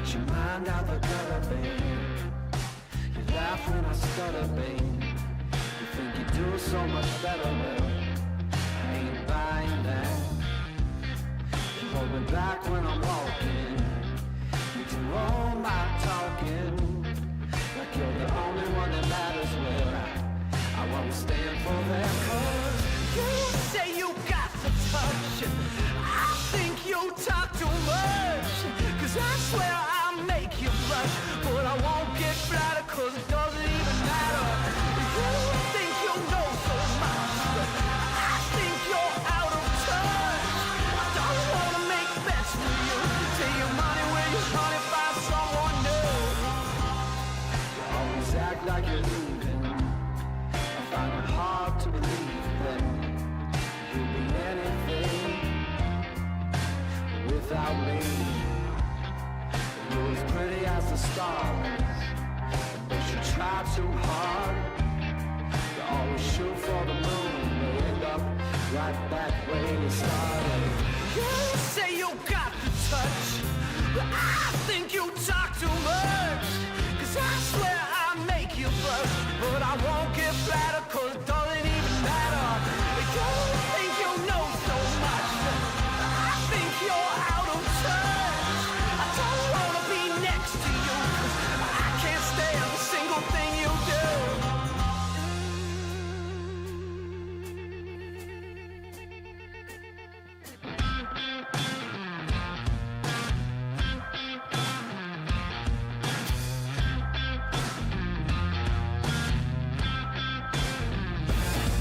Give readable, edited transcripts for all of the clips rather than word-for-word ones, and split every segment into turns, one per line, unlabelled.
Get your mind out the gutter, babe. You laugh when I stutter, babe. You think you do so much better, well, I ain't buying that. You hold me back when I'm walking. You do all my talking, like you're the only one that matters, well, I won't stand for that. Cause you say you got the touch, I think you talk too much. Cause I swear I'll make you blush, but I won't get flattered cause it doesn't even matter. You think you know so much, but I think you're out of touch. I don't wanna make bets with you, take your money where you want it, find someone new. You always act like you're leaving. I find it hard to believe that you'll be anything without me. You're as pretty as the stars, but you try too hard. You always shoot for the moon, but end up right back where you started. You say you got the touch, but I think you talk too much. Cause I swear I'll make you blush, but I won't get flattered cause it doesn't even matter. You think you know so much, but I think you're out of touch. I don't wanna be next to you, cause I can't stand a single thing you do.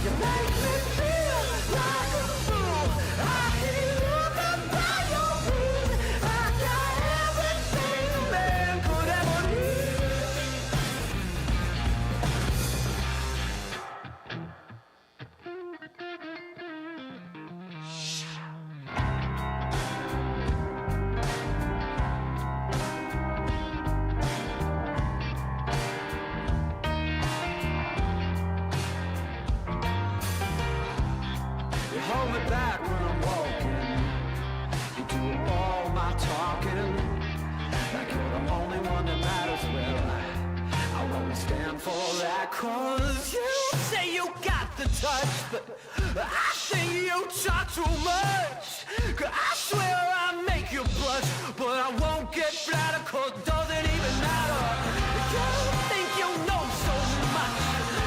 You make me feel like a fool. I hear you come by your room. I got everything a man could ever need. You hold me back when I'm walking. You do all my talking, like you're the only one that matters. Well, I won't stand for that. Cause you say you got the touch, but I think you talk too much. Cause I swear I'll make you blush, but I won't get flattered cause it doesn't even matter. You think you know so much,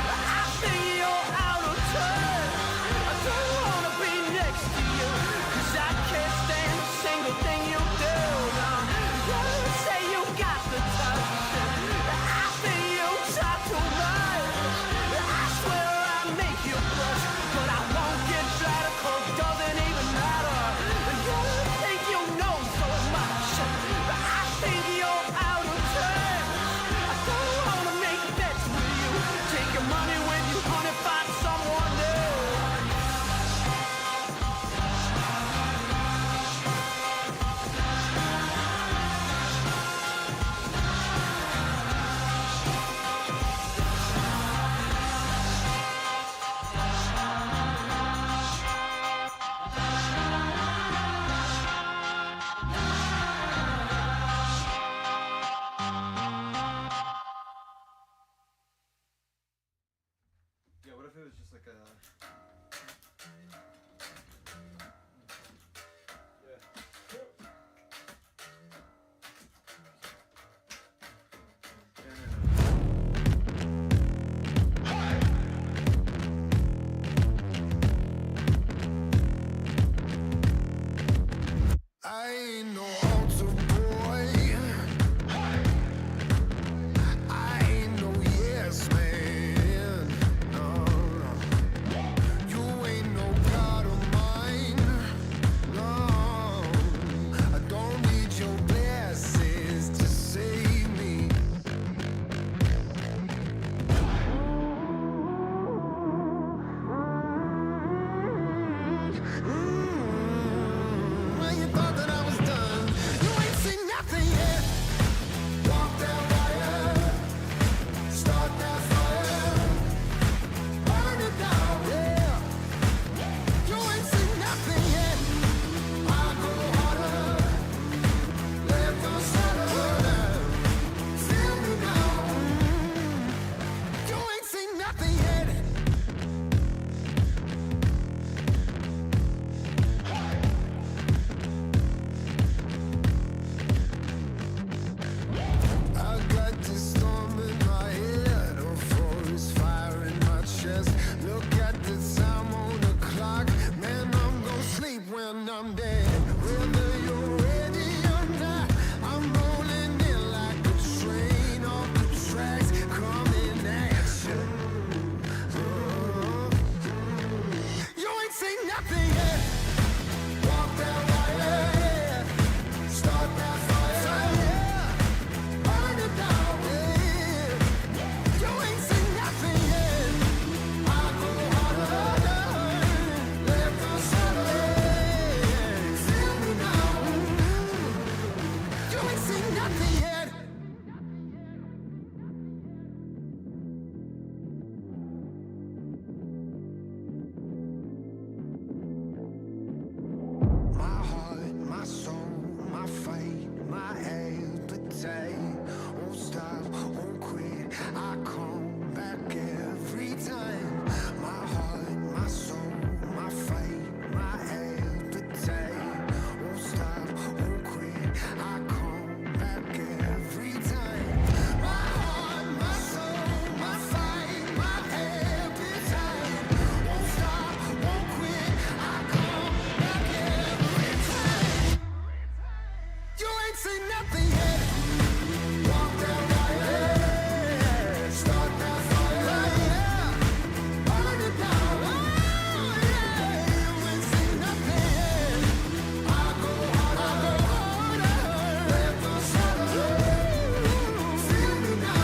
I think you're out of touch. I don't wanna be next to you, cause I can't stand a single thing you do. You say you got the touch, I think you talk too much. I swear I'll make you blush, but I won't get flattered cause it doesn't even matter. You think you know so much, I think you're out of touch. I don't wanna make bets with you, take your money with you, honey, find someone new.
Yeah, what if it was just like a...
I ain't no altar boy. I ain't no yes man. No, no. ain't seen nothing yet. My heart, my soul, my fight, my appetite won't stop, won't quit. I come back every time. My heart, my soul, my fight, my appetite won't stop, won't quit. I come back every time. My heart, my soul, my fight, my appetite won't stop, won't quit. I come back every time. You ain't seen nothing yet. Walk that right, start that fire, burn it down. Oh yeah, you ain't seen nothing yet. I go harder, let the sun feel me now.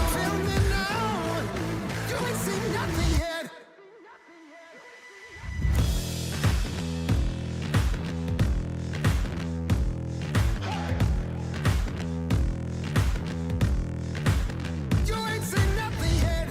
You ain't seen nothing yet. You ain't seen nothing yet.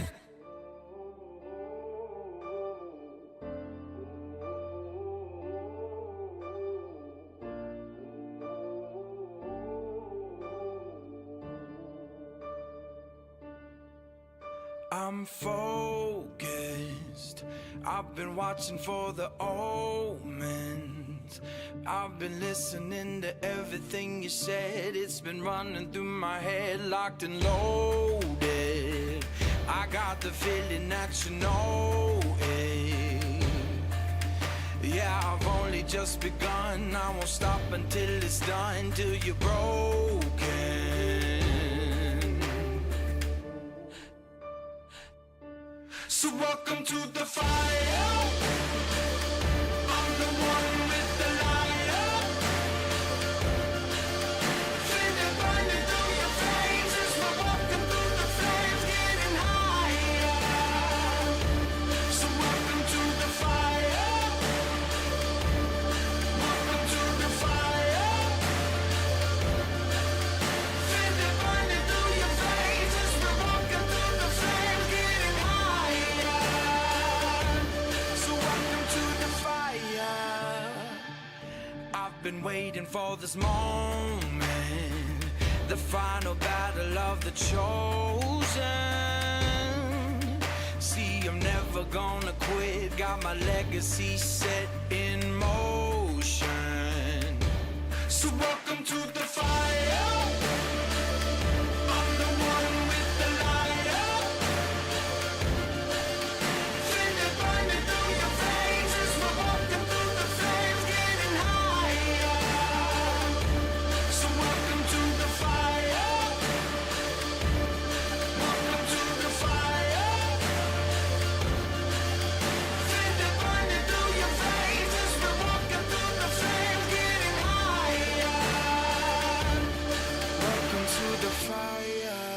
I'm focused. I've been watching for the omens. I've been listening to everything you said. It's been running through my head, locked and loaded. I got the feeling that you know it. Yeah, I've only just begun. I won't stop until it's done, till you're broken. So welcome to the fire. I'm the one with the lighter. Feel it burning through your veins as we're walking through the flames, getting higher. So welcome to the fire. Welcome to the fire. Feel it burning through your veins as we're walking through the flames, getting higher. So welcome to the fire. I've been waiting for this moment, the final battle of the chosen. See, I'm never gonna quit, got my legacy set in motion. So welcome to the fire. I'm the one with the lighter. Feel it burning through your veins as we're walking through the flames, getting higher. So welcome to the fire. Welcome to the fire. Feel it burning through your veins as we're walking through the flames, getting higher. Welcome to the fire.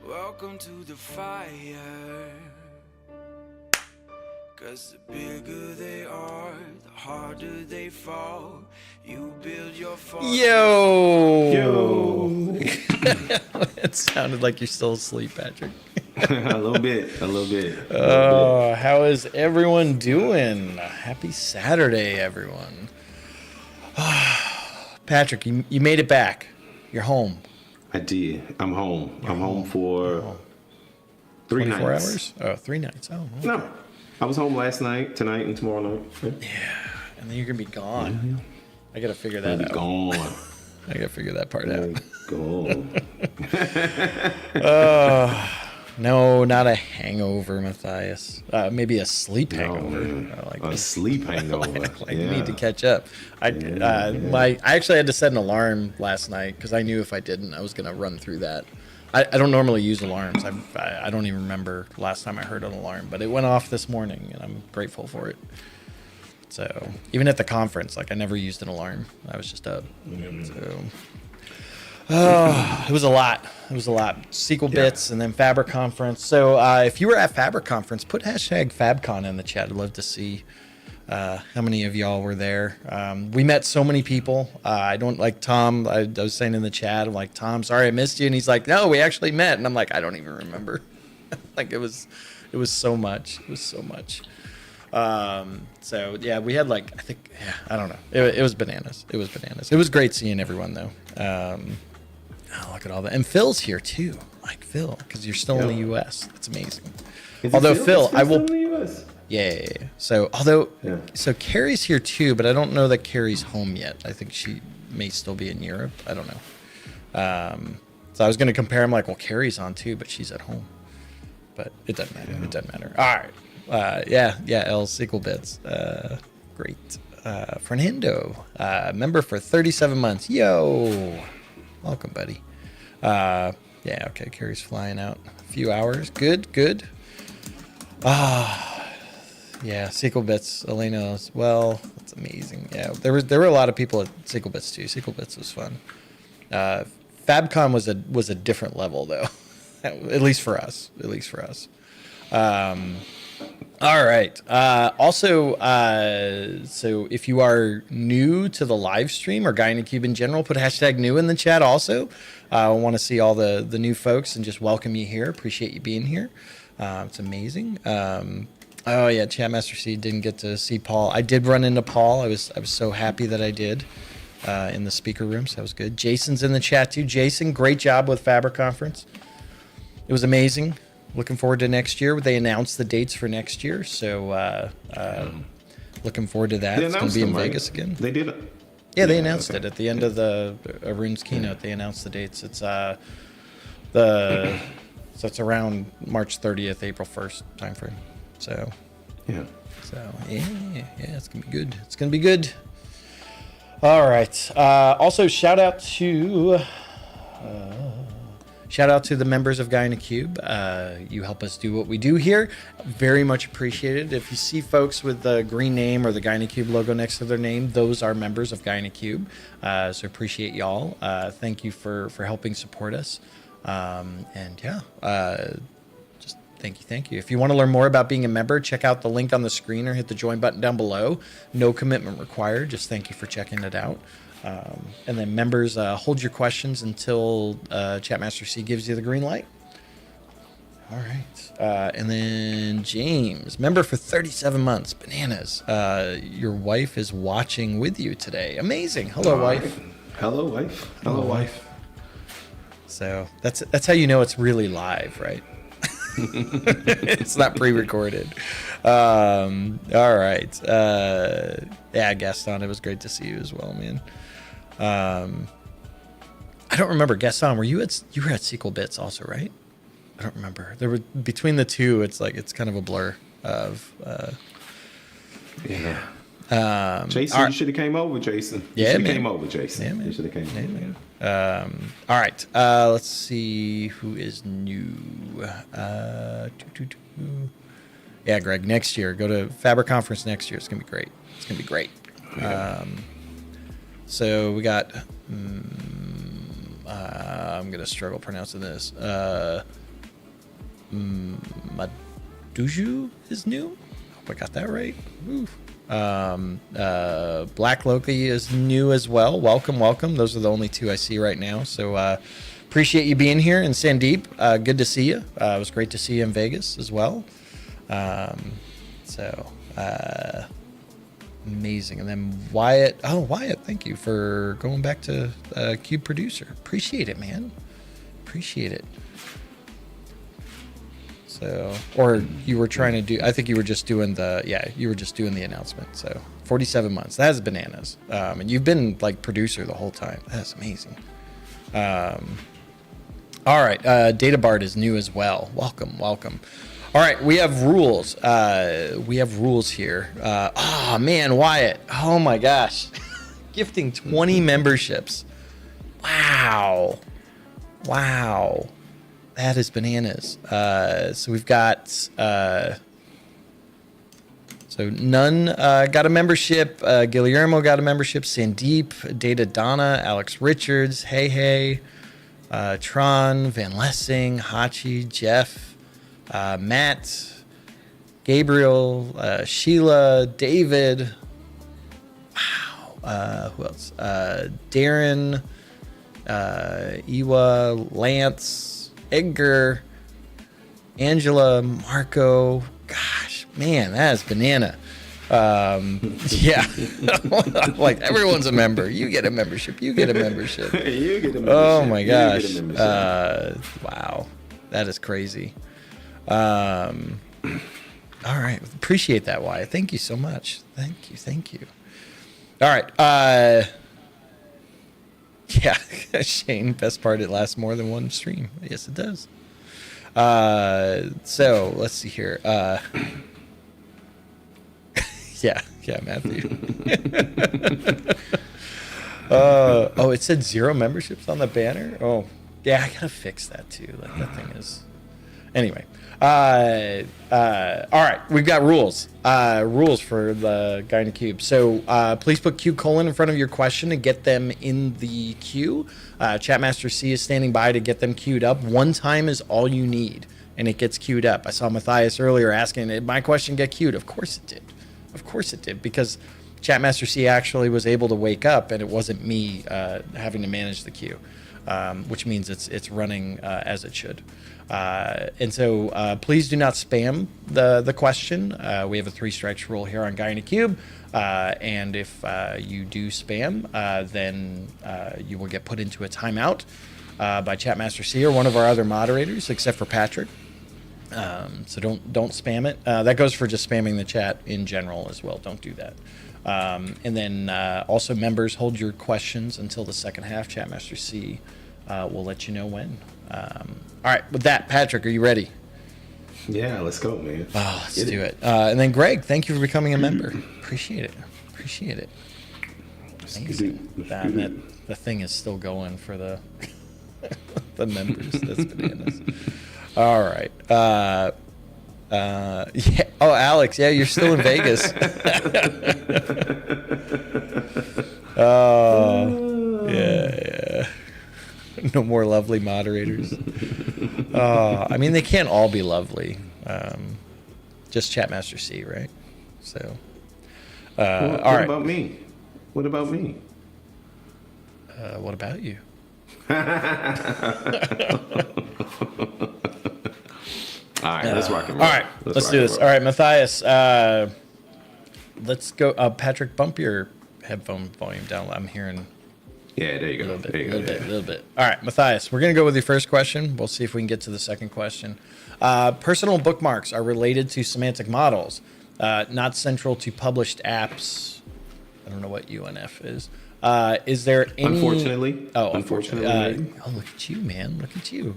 Welcome to the fire. 'Cause the bigger they are, the harder they fall. You build your fortress.
Yo. It sounded like you're still asleep, Patrick.
A little bit.
How is everyone doing? Happy Saturday, everyone. Patrick, you made it back. You're home.
I did. I'm home. I'm home for 3 nights.
24 hours? Oh, 3 nights. Oh, okay.
No. I was home last night, tonight, and tomorrow night.
Yeah, and then you're going to be gone. I got to figure that out.
Gone.
I got to figure that part out.
Gone.
No, not a hangover, Matthias. Maybe a sleep hangover.
A sleep hangover.
You need to catch up. I actually had to set an alarm last night because I knew if I didn't, I was going to run through that. I don't normally use alarms. I don't even remember last time I heard an alarm, but it went off this morning, and I'm grateful for it. So even at the conference, like I never used an alarm. I was just up. So it was a lot. SQL bits and then Fabric conference. So if you were at Fabric conference, put hashtag FabCon in the chat. I'd love to see how many of y'all were there. We met so many people. I don't like Tom. I was saying in the chat, I'm like, Tom, sorry I missed you. And he's like, no, we actually met. And I'm like, I don't even remember. Like it was so much. It was so much. So yeah, we had like, I think, yeah, I don't know. It was bananas. It was bananas. It was great seeing everyone though. Oh, look at all that. And Phil's here too. Like Phil, because you're still in the U.S. That's amazing. Although Phil, I will. Yeah. So so Carrie's here too, but I don't know that Carrie's home yet. I think she may still be in Europe. I don't know. So I was going to compare them like, well, Carrie's on too, but she's at home. But it doesn't matter. Yeah. It doesn't matter. All right. L SQL bits. Great. Fernando, member for 37 months. Yo, welcome, buddy. Okay. Carrie's flying out a few hours. Good. Yeah, SQL Bits, Elena as well. That's amazing. Yeah, there were a lot of people at SQL Bits too. SQL Bits was fun. FabCon was a different level though, at least for us. All right. Also, so if you are new to the live stream or Guy in a Cube in general, put hashtag new in the chat also. I want to see all the new folks and just welcome you here. Appreciate you being here. It's amazing. Chat Master C didn't get to see Paul. I did run into Paul. I was so happy that I did in the speaker room. So that was good. Jason's in the chat too. Jason, great job with Fabric Conference. It was amazing. Looking forward to next year. They announced the dates for next year. So looking forward to that. It's going to be in Vegas again.
They did.
Yeah, they announced it at the end of the Arun's keynote. They announced the dates. It's So it's around March 30th, April 1st timeframe. So yeah, it's gonna be good. It's gonna be good. All right. Also, shout out to the members of Guy in a Cube. You help us do what we do here. Very much appreciated. If you see folks with the green name or the Guy in a Cube logo next to their name, those are members of Guy in a Cube. So appreciate y'all. Thank you for helping support us. Just thank you. If you want to learn more about being a member, check out the link on the screen or hit the join button down below. No commitment required. Just thank you for checking it out. And then members, hold your questions until Chatmaster C gives you the green light. All right. And then James, member for 37 months. Bananas. Your wife is watching with you today. Amazing. Hello, wife.
Hello, wife. Hello, wife.
So that's how you know it's really live, right? It's not pre-recorded. All right. Gaston, it was great to see you as well, man. I don't remember, Gaston, you were at SQL Bits also, right? I don't remember. There were between the two. It's kind of a blur of.
Jason, you should have came over, Jason. You should have came over, Jason.
Yeah, man.
You should have came over.
Man. All right. Let's see who is new. Yeah, Greg. Next year, go to Fabric Conference next year. It's gonna be great.
Yeah.
So we got. I'm gonna struggle pronouncing this. Maduju is new. Hope I got that right. Ooh. Black Loki is new as well. Welcome. Those are the only two I see right now. So appreciate you being here. And Sandeep, good to see you. It was great to see you in Vegas as well. Amazing. And then Wyatt. Oh, Wyatt, thank you for going back to Cube Producer. Appreciate it, man. Appreciate it. So, or you were trying to do, I think you were just doing the announcement. So 47 months, that's bananas. And you've been like producer the whole time. That's amazing. All right. DataBard is new as well. Welcome. All right. We have rules. Here. Man, Wyatt. Oh my gosh. Gifting 20 memberships. Wow. That is bananas. So we've got, so None got a membership. Guillermo got a membership. Sandeep, Data Donna, Alex Richards, Hey, Tron, Van Lessing, Hachi, Jeff, Matt, Gabriel, Sheila, David. Wow. Who else? Darren, Ewa, Lance, Edgar, Angela, Marco. Gosh, man, that is banana. Yeah. Like everyone's a member. You get a membership. You get a membership.
You get a membership.
Oh my
You get
gosh.
a membership.
Wow. That is crazy. All right. Appreciate that, Wyatt. Thank you so much. Thank you. Thank you. All right. Yeah. Shane, best part, it lasts more than one stream. Yes, it does. So let's see here. Yeah, Matthew. Oh, it said 0 memberships on the banner. Oh, yeah, I gotta fix that too. Like that thing is. Anyway, all right, we've got rules. Rules for the guy in the cube. So please put Q: in front of your question to get them in the queue. Chatmaster C is standing by to get them queued up. One time is all you need, and it gets queued up. I saw Matthias earlier asking, did my question get queued? Of course it did. Of course it did, because Chatmaster C actually was able to wake up, and it wasn't me having to manage the queue, which means it's running as it should. And so please do not spam the question. We have a 3 strikes rule here on Guy in a Cube, and if you do spam, then you will get put into a timeout by Chatmaster C or one of our other moderators, except for Patrick. So don't spam it. That goes for just spamming the chat in general as well. Don't do that. And then also, members, hold your questions until the second half. Chatmaster C will let you know when. All right, with that, Patrick, are you ready?
Yeah, let's go, man.
Oh, let's do it. And then Greg, thank you for becoming a member. Appreciate it. Appreciate it. Amazing. The thing is still going for the the members. That's bananas. All right. Yeah. Oh, Alex. Yeah, you're still in Vegas. Oh, yeah. No more lovely moderators. I mean, they can't all be lovely. Just Chatmaster C, right? So. All right.
What about me? What about me?
What about you?
All right, let's rock and roll.
All right, let's do this. All right, Matthias, let's go. Patrick, bump your headphone volume down. I'm hearing
Yeah, there you go.
a little bit. All right, Matthias, we're going to go with your first question. We'll see if we can get to the second question. Personal bookmarks are related to semantic models, not central to published apps. I don't know what UNF is. Is there any...
Unfortunately.
Oh, unfortunately. Oh, look at you, man. Look at you.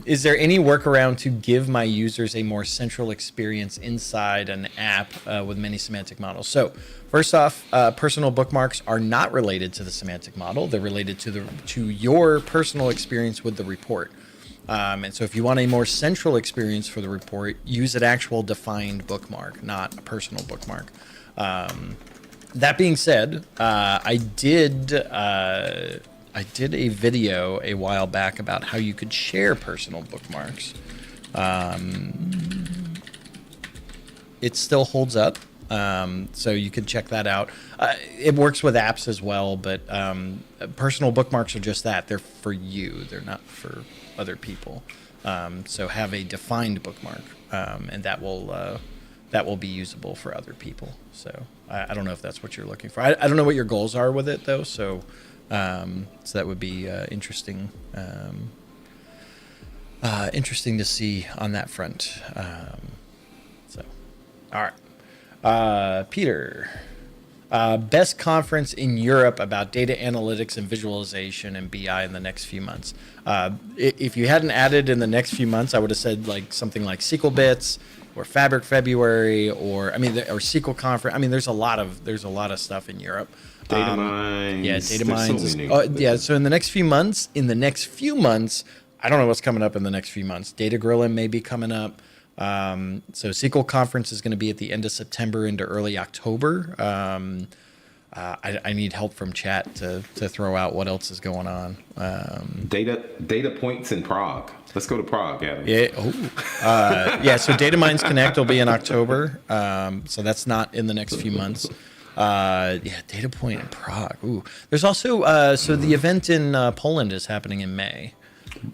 Is there any workaround to give my users a more central experience inside an app with many semantic models? So, first off, personal bookmarks are not related to the semantic model. They're related to your personal experience with the report. And so if you want a more central experience for the report, use an actual defined bookmark, not a personal bookmark. That being said, I did a video a while back about how you could share personal bookmarks. It still holds up, so you can check that out. It works with apps as well, but personal bookmarks are just that. They're for you. They're not for other people. So have a defined bookmark, and that will be usable for other people. So I don't know if that's what you're looking for. I don't know what your goals are with it, though, so that would be interesting interesting to see on that front. So, all right. Peter, best conference in Europe about data analytics and visualization and BI in the next few months. If you hadn't added in the next few months, I would have said like something like SQL Bits or Fabric February, or SQL conference. I mean, there's a lot of stuff in Europe.
Data mines.
Yeah, data mines.
So
So in the next few months, I don't know what's coming up in the next few months. Data Grilling may be coming up. So SQL conference is going to be at the end of September into early October. I need help from chat to throw out what else is going on.
Data points in Prague. Let's go to Prague, Adam.
Yeah. Yeah. So Data Mines Connect will be in October. So that's not in the next few months. Yeah. Data Point in Prague. Ooh. There's also so the event in Poland is happening in May.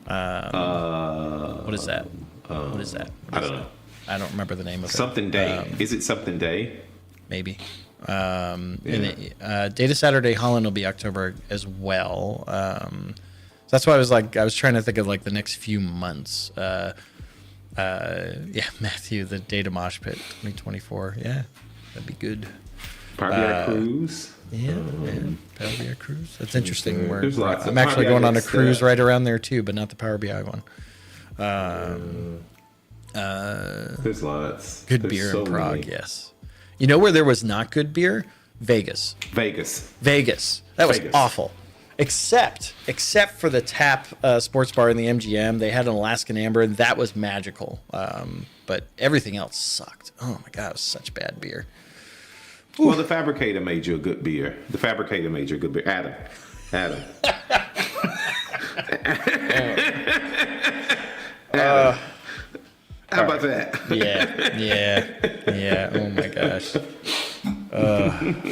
What is that? What is that?
I don't know.
I don't remember the name of it.
Something Day. Is it Something Day?
Maybe. Data Saturday Holland will be October as well. So that's why I was trying to think of like the next few months. Yeah, Matthew, the Data Mosh Pit 2024. Yeah, that'd be good.
Power BI Cruise.
Yeah, Power BI Cruise. That's interesting.
There's lots.
I'm actually going on a cruise right around there too, but not the Power BI one.
There's lots.
Good
There's
beer
so
in Prague,
many.
yes. You know where there was not good beer? Vegas.
Vegas.
That was
Vegas.
awful. Except for the Tap sports bar in the MGM. They had an Alaskan Amber, and that was magical. But everything else sucked. Oh, my God, it was such bad beer.
Well, the Fabricator made you a good beer. Adam. How about that?
Yeah. Oh, my gosh.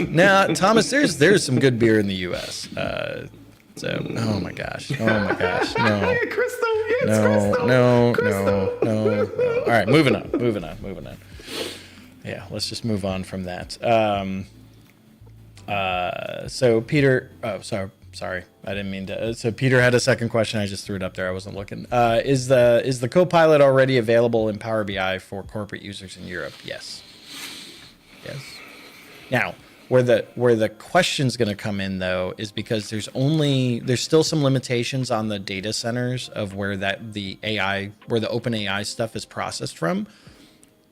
Now, Thomas, there's some good beer in the U.S. Oh my gosh, no,
Crystal, yes,
no.
Crystal.
All right, moving on. Yeah, let's just move on from that. So Peter, sorry, I didn't mean to. So Peter had a second question. I just threw it up there. I wasn't looking. Is the Copilot already available in Power BI for corporate users in Europe? Yes. Now, where the question's going to come in though is because there's still some limitations on the data centers of where the OpenAI stuff is processed from,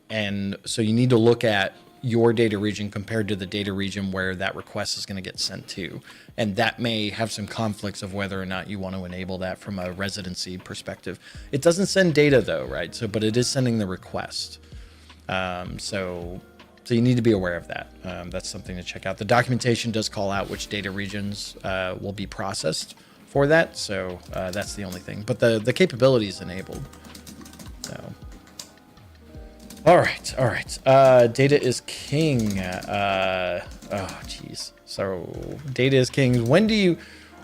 and so you need to look at your data region compared to the data region where that request is going to get sent to, and that may have some conflicts of whether or not you want to enable that from a residency perspective. It doesn't send data though, right? So, but it is sending the request. So you need to be aware of that. That's something to check out. The documentation does call out which data regions will be processed for that. So that's the only thing. But the capability is enabled. So, all right. Data is king. So data is king.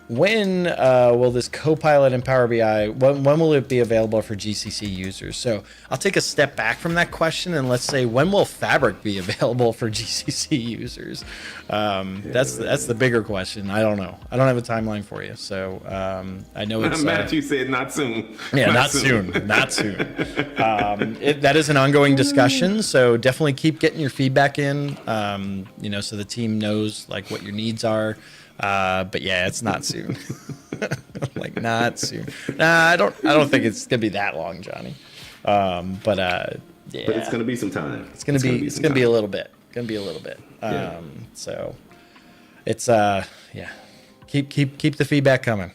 When will this Copilot in Power BI, when will it be available for GCC users? So I'll take a step back from that question and let's say, when will Fabric be available for GCC users? That's the bigger question. I don't know. I don't have a timeline for you. So I know it's...
Matthew said not soon.
Yeah, not soon. That is an ongoing discussion. So definitely keep getting your feedback in, so the team knows like what your needs are. But yeah, it's not soon. Like not soon. Nah, I don't think it's gonna be that long, Johnny. Yeah. But
it's gonna be some time.
It's gonna be a little bit.
Yeah.
So it's yeah. Keep the feedback coming.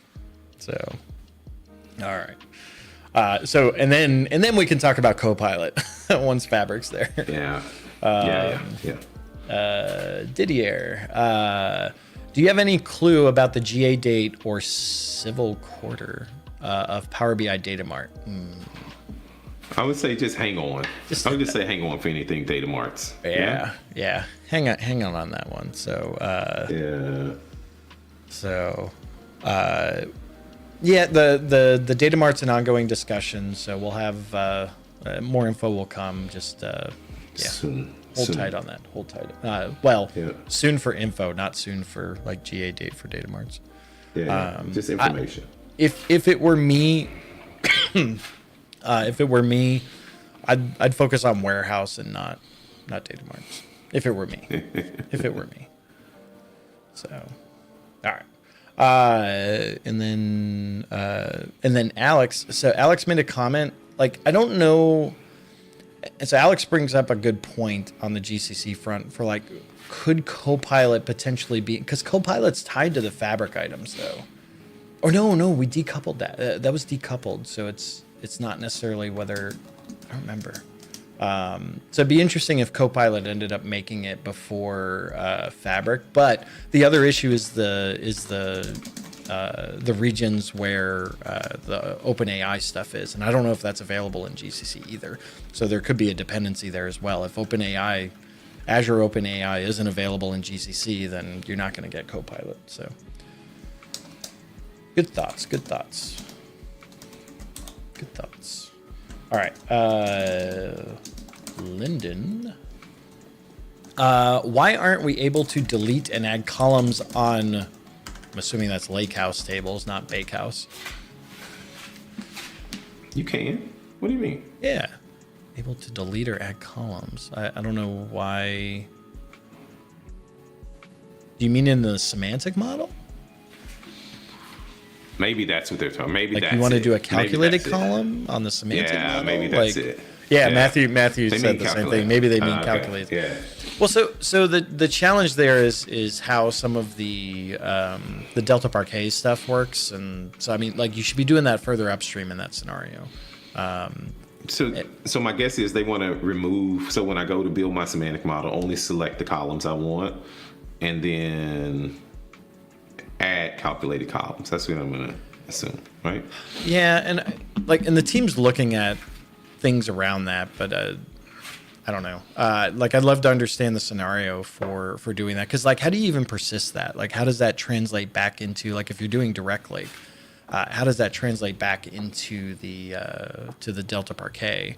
So all right. So and then we can talk about Copilot once Fabric's there.
Yeah.
Didier. Do you have any clue about the GA date or civil quarter of Power BI Data Mart?
I would say just hang on. I would just say hang on for anything Data Marts.
Yeah. Hang on that one. So the Data Mart's an ongoing discussion. So we'll have more info will come. Just
Soon.
Hold tight on that. Soon for info, not soon for like GA date for Data Marts.
Yeah, just information.
If it were me, I'd focus on warehouse and not Data Marts. If it were me. So, all right. And then Alex. So Alex made a comment. Like, I don't know. And so Alex brings up a good point on the GCC front for like, could Copilot potentially be, because Copilot's tied to the Fabric items though. Or no, we decoupled that. That was decoupled. So it's not necessarily whether, I don't remember. So it'd be interesting if Copilot ended up making it before Fabric. But the other issue is the the regions where the OpenAI stuff is, and I don't know if that's available in GCC either. So there could be a dependency there as well. If Azure OpenAI isn't available in GCC, then you're not going to get Copilot. So good thoughts. All right, Lyndon. Why aren't we able to delete and add columns on, I'm assuming that's Lakehouse tables, not Bakehouse.
You can. What do you mean?
Yeah. Able to delete or add columns. I don't know why. Do you mean in the semantic model?
Maybe that's what they're talking. Maybe
Like
that's
you want to
it.
do a
Maybe
calculated
that's it.
column on the semantic model?
Yeah, maybe that's it.
Yeah,
Yeah.
Matthew
They
said
mean
the same
calculate.
thing. Maybe they mean
Okay.
calculate.
Yeah.
Well, so the challenge there is how some of the Delta Parquet stuff works, and so I mean, like you should be doing that further upstream in that scenario.
So my guess is they want to remove. So when I go to build my semantic model, only select the columns I want, and then add calculated columns. That's what I'm gonna assume, right?
Yeah, and the team's looking at things around that, but I don't know. Like I'd love to understand the scenario for doing that, because like how do you even persist that? Like how does that translate back into, like if you're doing directly, how does that translate back into the to the Delta Parquet?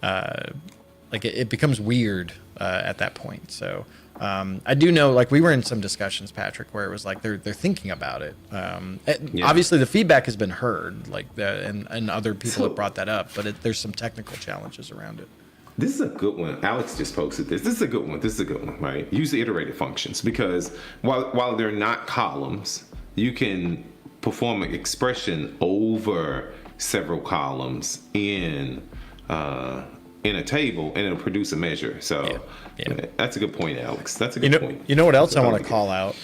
Like it becomes weird at that point. So I do know, like we were in some discussions, Patrick, where it was like they're thinking about it. Obviously, the feedback has been heard, like and other people have brought that up, but there's some technical challenges around it.
This is a good one. Alex just posted this. This is a good one, right? Use the iterated functions, because while they're not columns, you can perform an expression over several columns in a table, and it'll produce a measure. So
Yeah.
that's a good point, Alex. That's a good point.
You know what else I want to call out?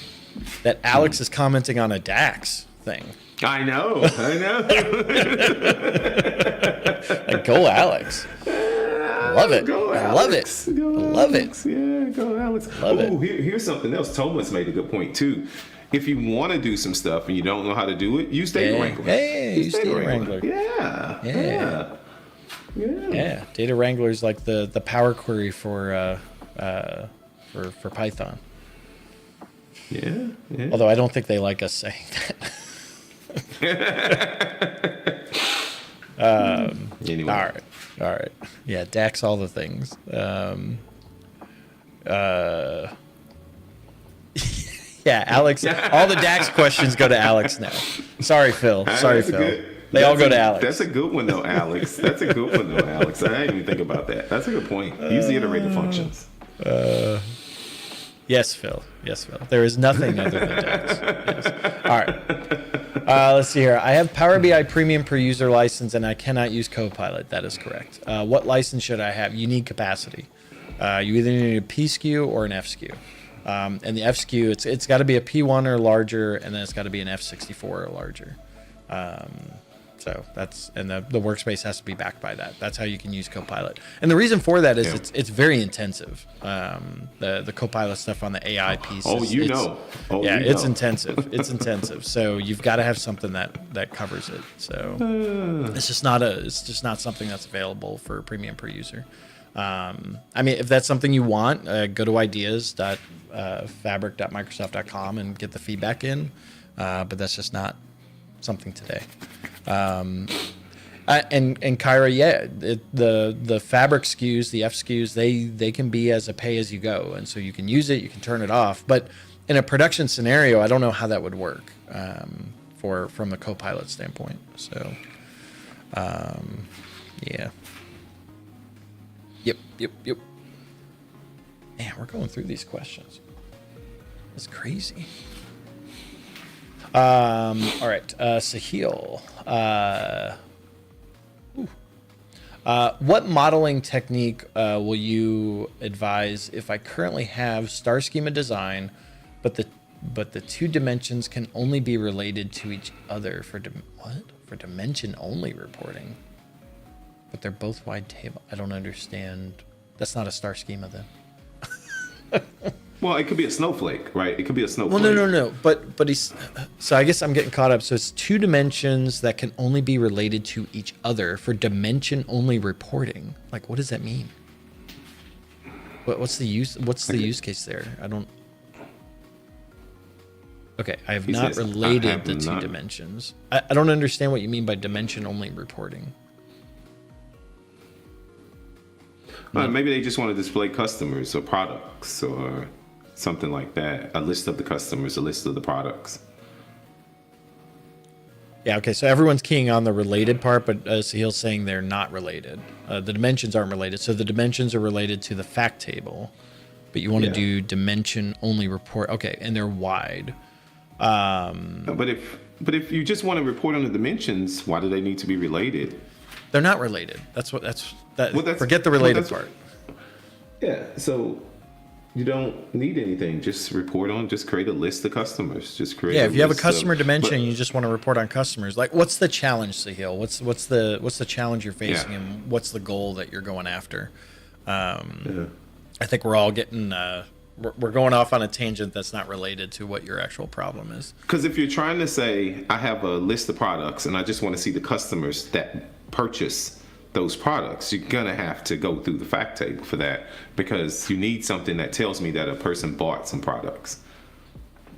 That Alex is commenting on a DAX thing.
I know.
Like, go Alex. Love it.
Go
I love it.
Alex. Go
Love
Alex.
it.
Yeah, go Alex.
Love it.
Here's something else. Thomas made a good point too. If you want to do some stuff and you don't know how to do it, use Data Wrangler.
Hey, use Data Wrangler.
Yeah.
Yeah, Data Wrangler is like the power query for Python.
Yeah.
Although I don't think they like us saying that.
Anyway.
All right. Yeah, DAX, all the things. Yeah, Alex. All the DAX questions go to Alex now. Sorry, Phil. Sorry, Phil. They all go to Alex.
That's a good one, though, Alex. That's a good one, though, Alex. I didn't even think about that. That's a good point. Use the iterated functions.
Yes, Phil. There is nothing other than DAX. Yes. All right. Let's see here. I have Power BI Premium per user license, and I cannot use Copilot. That is correct. What license should I have? You need capacity. You either need a P SKU or an F SKU. And the F SKU, it's got to be a P1 or larger, and then it's got to be an F64 or larger. So that's, and the workspace has to be backed by that. That's how you can use Copilot. And the reason for that is it's very intensive. The Copilot stuff on the AI piece. It's intensive. It's intensive. So you've got to have something that covers it. So it's just not something that's available for premium per user. I mean, if that's something you want, go to ideas.fabric.microsoft.com and get the feedback in. But that's just not something today. And Kyra, the Fabric SKUs, the F SKUs, they can be as a pay as you go, and so you can use it, you can turn it off. But in a production scenario, I don't know how that would work from the Copilot standpoint. So, yeah. Yep. Man, we're going through these questions. It's crazy. All right, Sahil. What modeling technique will you advise if I currently have star schema design, but the two dimensions can only be related to each other for dimension only reporting? But they're both wide table. I don't understand. That's not a star schema then.
Well, it could be a snowflake, right? It could be a snowflake.
Well, no. But he's, so I guess I'm getting caught up. So it's two dimensions that can only be related to each other for dimension only reporting. Like, what does that mean? What's the use? What's the use case there? I don't. Okay, I have not related the two dimensions. I don't understand what you mean by dimension only reporting.
Maybe they just want to display customers or products or something like that. A list of the customers, a list of the products.
Yeah, okay, so everyone's keying on the related part, but Sahil's saying they're not related. The dimensions aren't related. So the dimensions are related to the fact table, but you want to do dimension only report. Okay, and they're wide.
But if you just want to report on the dimensions, why do they need to be related?
They're not related. Forget the related part.
Yeah, so you don't need anything. Just report on. Just create a list of customers. Just create.
Yeah, if you have a customer dimension, and you just want to report on customers. Like, what's the challenge, Sahil? What's the challenge you're facing, and what's the goal that you're going after? I think we're all getting. We're going off on a tangent that's not related to what your actual problem is.
Because if you're trying to say, I have a list of products, and I just want to see the customers that purchase those products, you're gonna have to go through the fact table for that, because you need something that tells me that a person bought some products.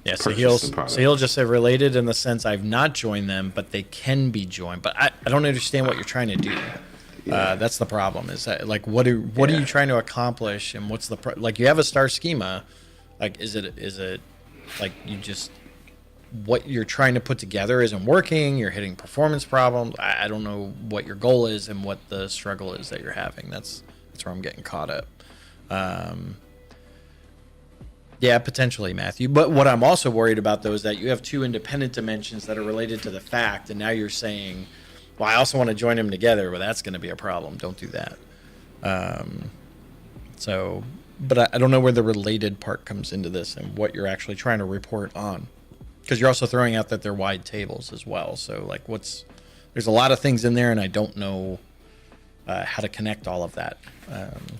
Yeah, so he'll just say related in the sense I've not joined them, but they can be joined. But I don't understand what you're trying to do. That's the problem. Is that, like, what are you trying to accomplish, and what's the like? You have a star schema, like is it like you just what you're trying to put together isn't working? You're hitting performance problems. I don't know what your goal is and what the struggle is that you're having. That's where I'm getting caught up. Yeah, potentially, Matthew. But what I'm also worried about, though, is that you have two independent dimensions that are related to the fact, and now you're saying, well, I also want to join them together. Well, that's going to be a problem. Don't do that. But I don't know where the related part comes into this and what you're actually trying to report on. Because you're also throwing out that they're wide tables as well. So, like, there's a lot of things in there, and I don't know how to connect all of that.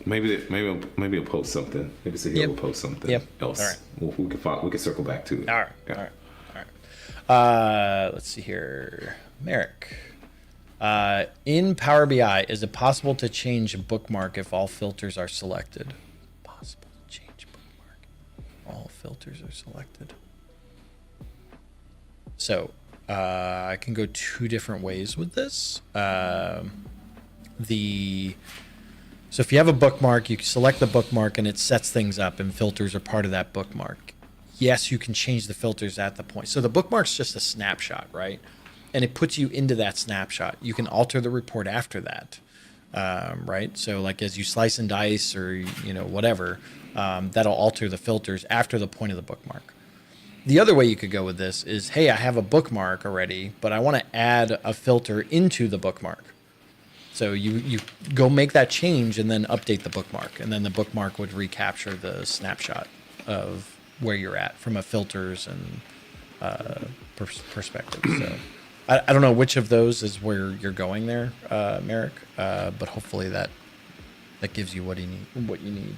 Maybe I'll post something. Maybe Sahil will post something else. All right. We can circle back to it.
All right. Let's see here. Merrick. In Power BI, is it possible to change a bookmark if all filters are selected? Possible to change bookmark if all filters are selected. So I can go two different ways with this. So if you have a bookmark, you can select the bookmark and it sets things up, and filters are part of that bookmark. Yes, you can change the filters at the point. So the bookmark's just a snapshot, right? And it puts you into that snapshot. You can alter the report after that, right? So like as you slice and dice or whatever, that'll alter the filters after the point of the bookmark. The other way you could go with this is, hey, I have a bookmark already, but I want to add a filter into the bookmark. So you go make that change and then update the bookmark, and then the bookmark would recapture the snapshot of where you're at from a filters and perspective. So I don't know which of those is where you're going there, Merrick, but hopefully that gives you what you need.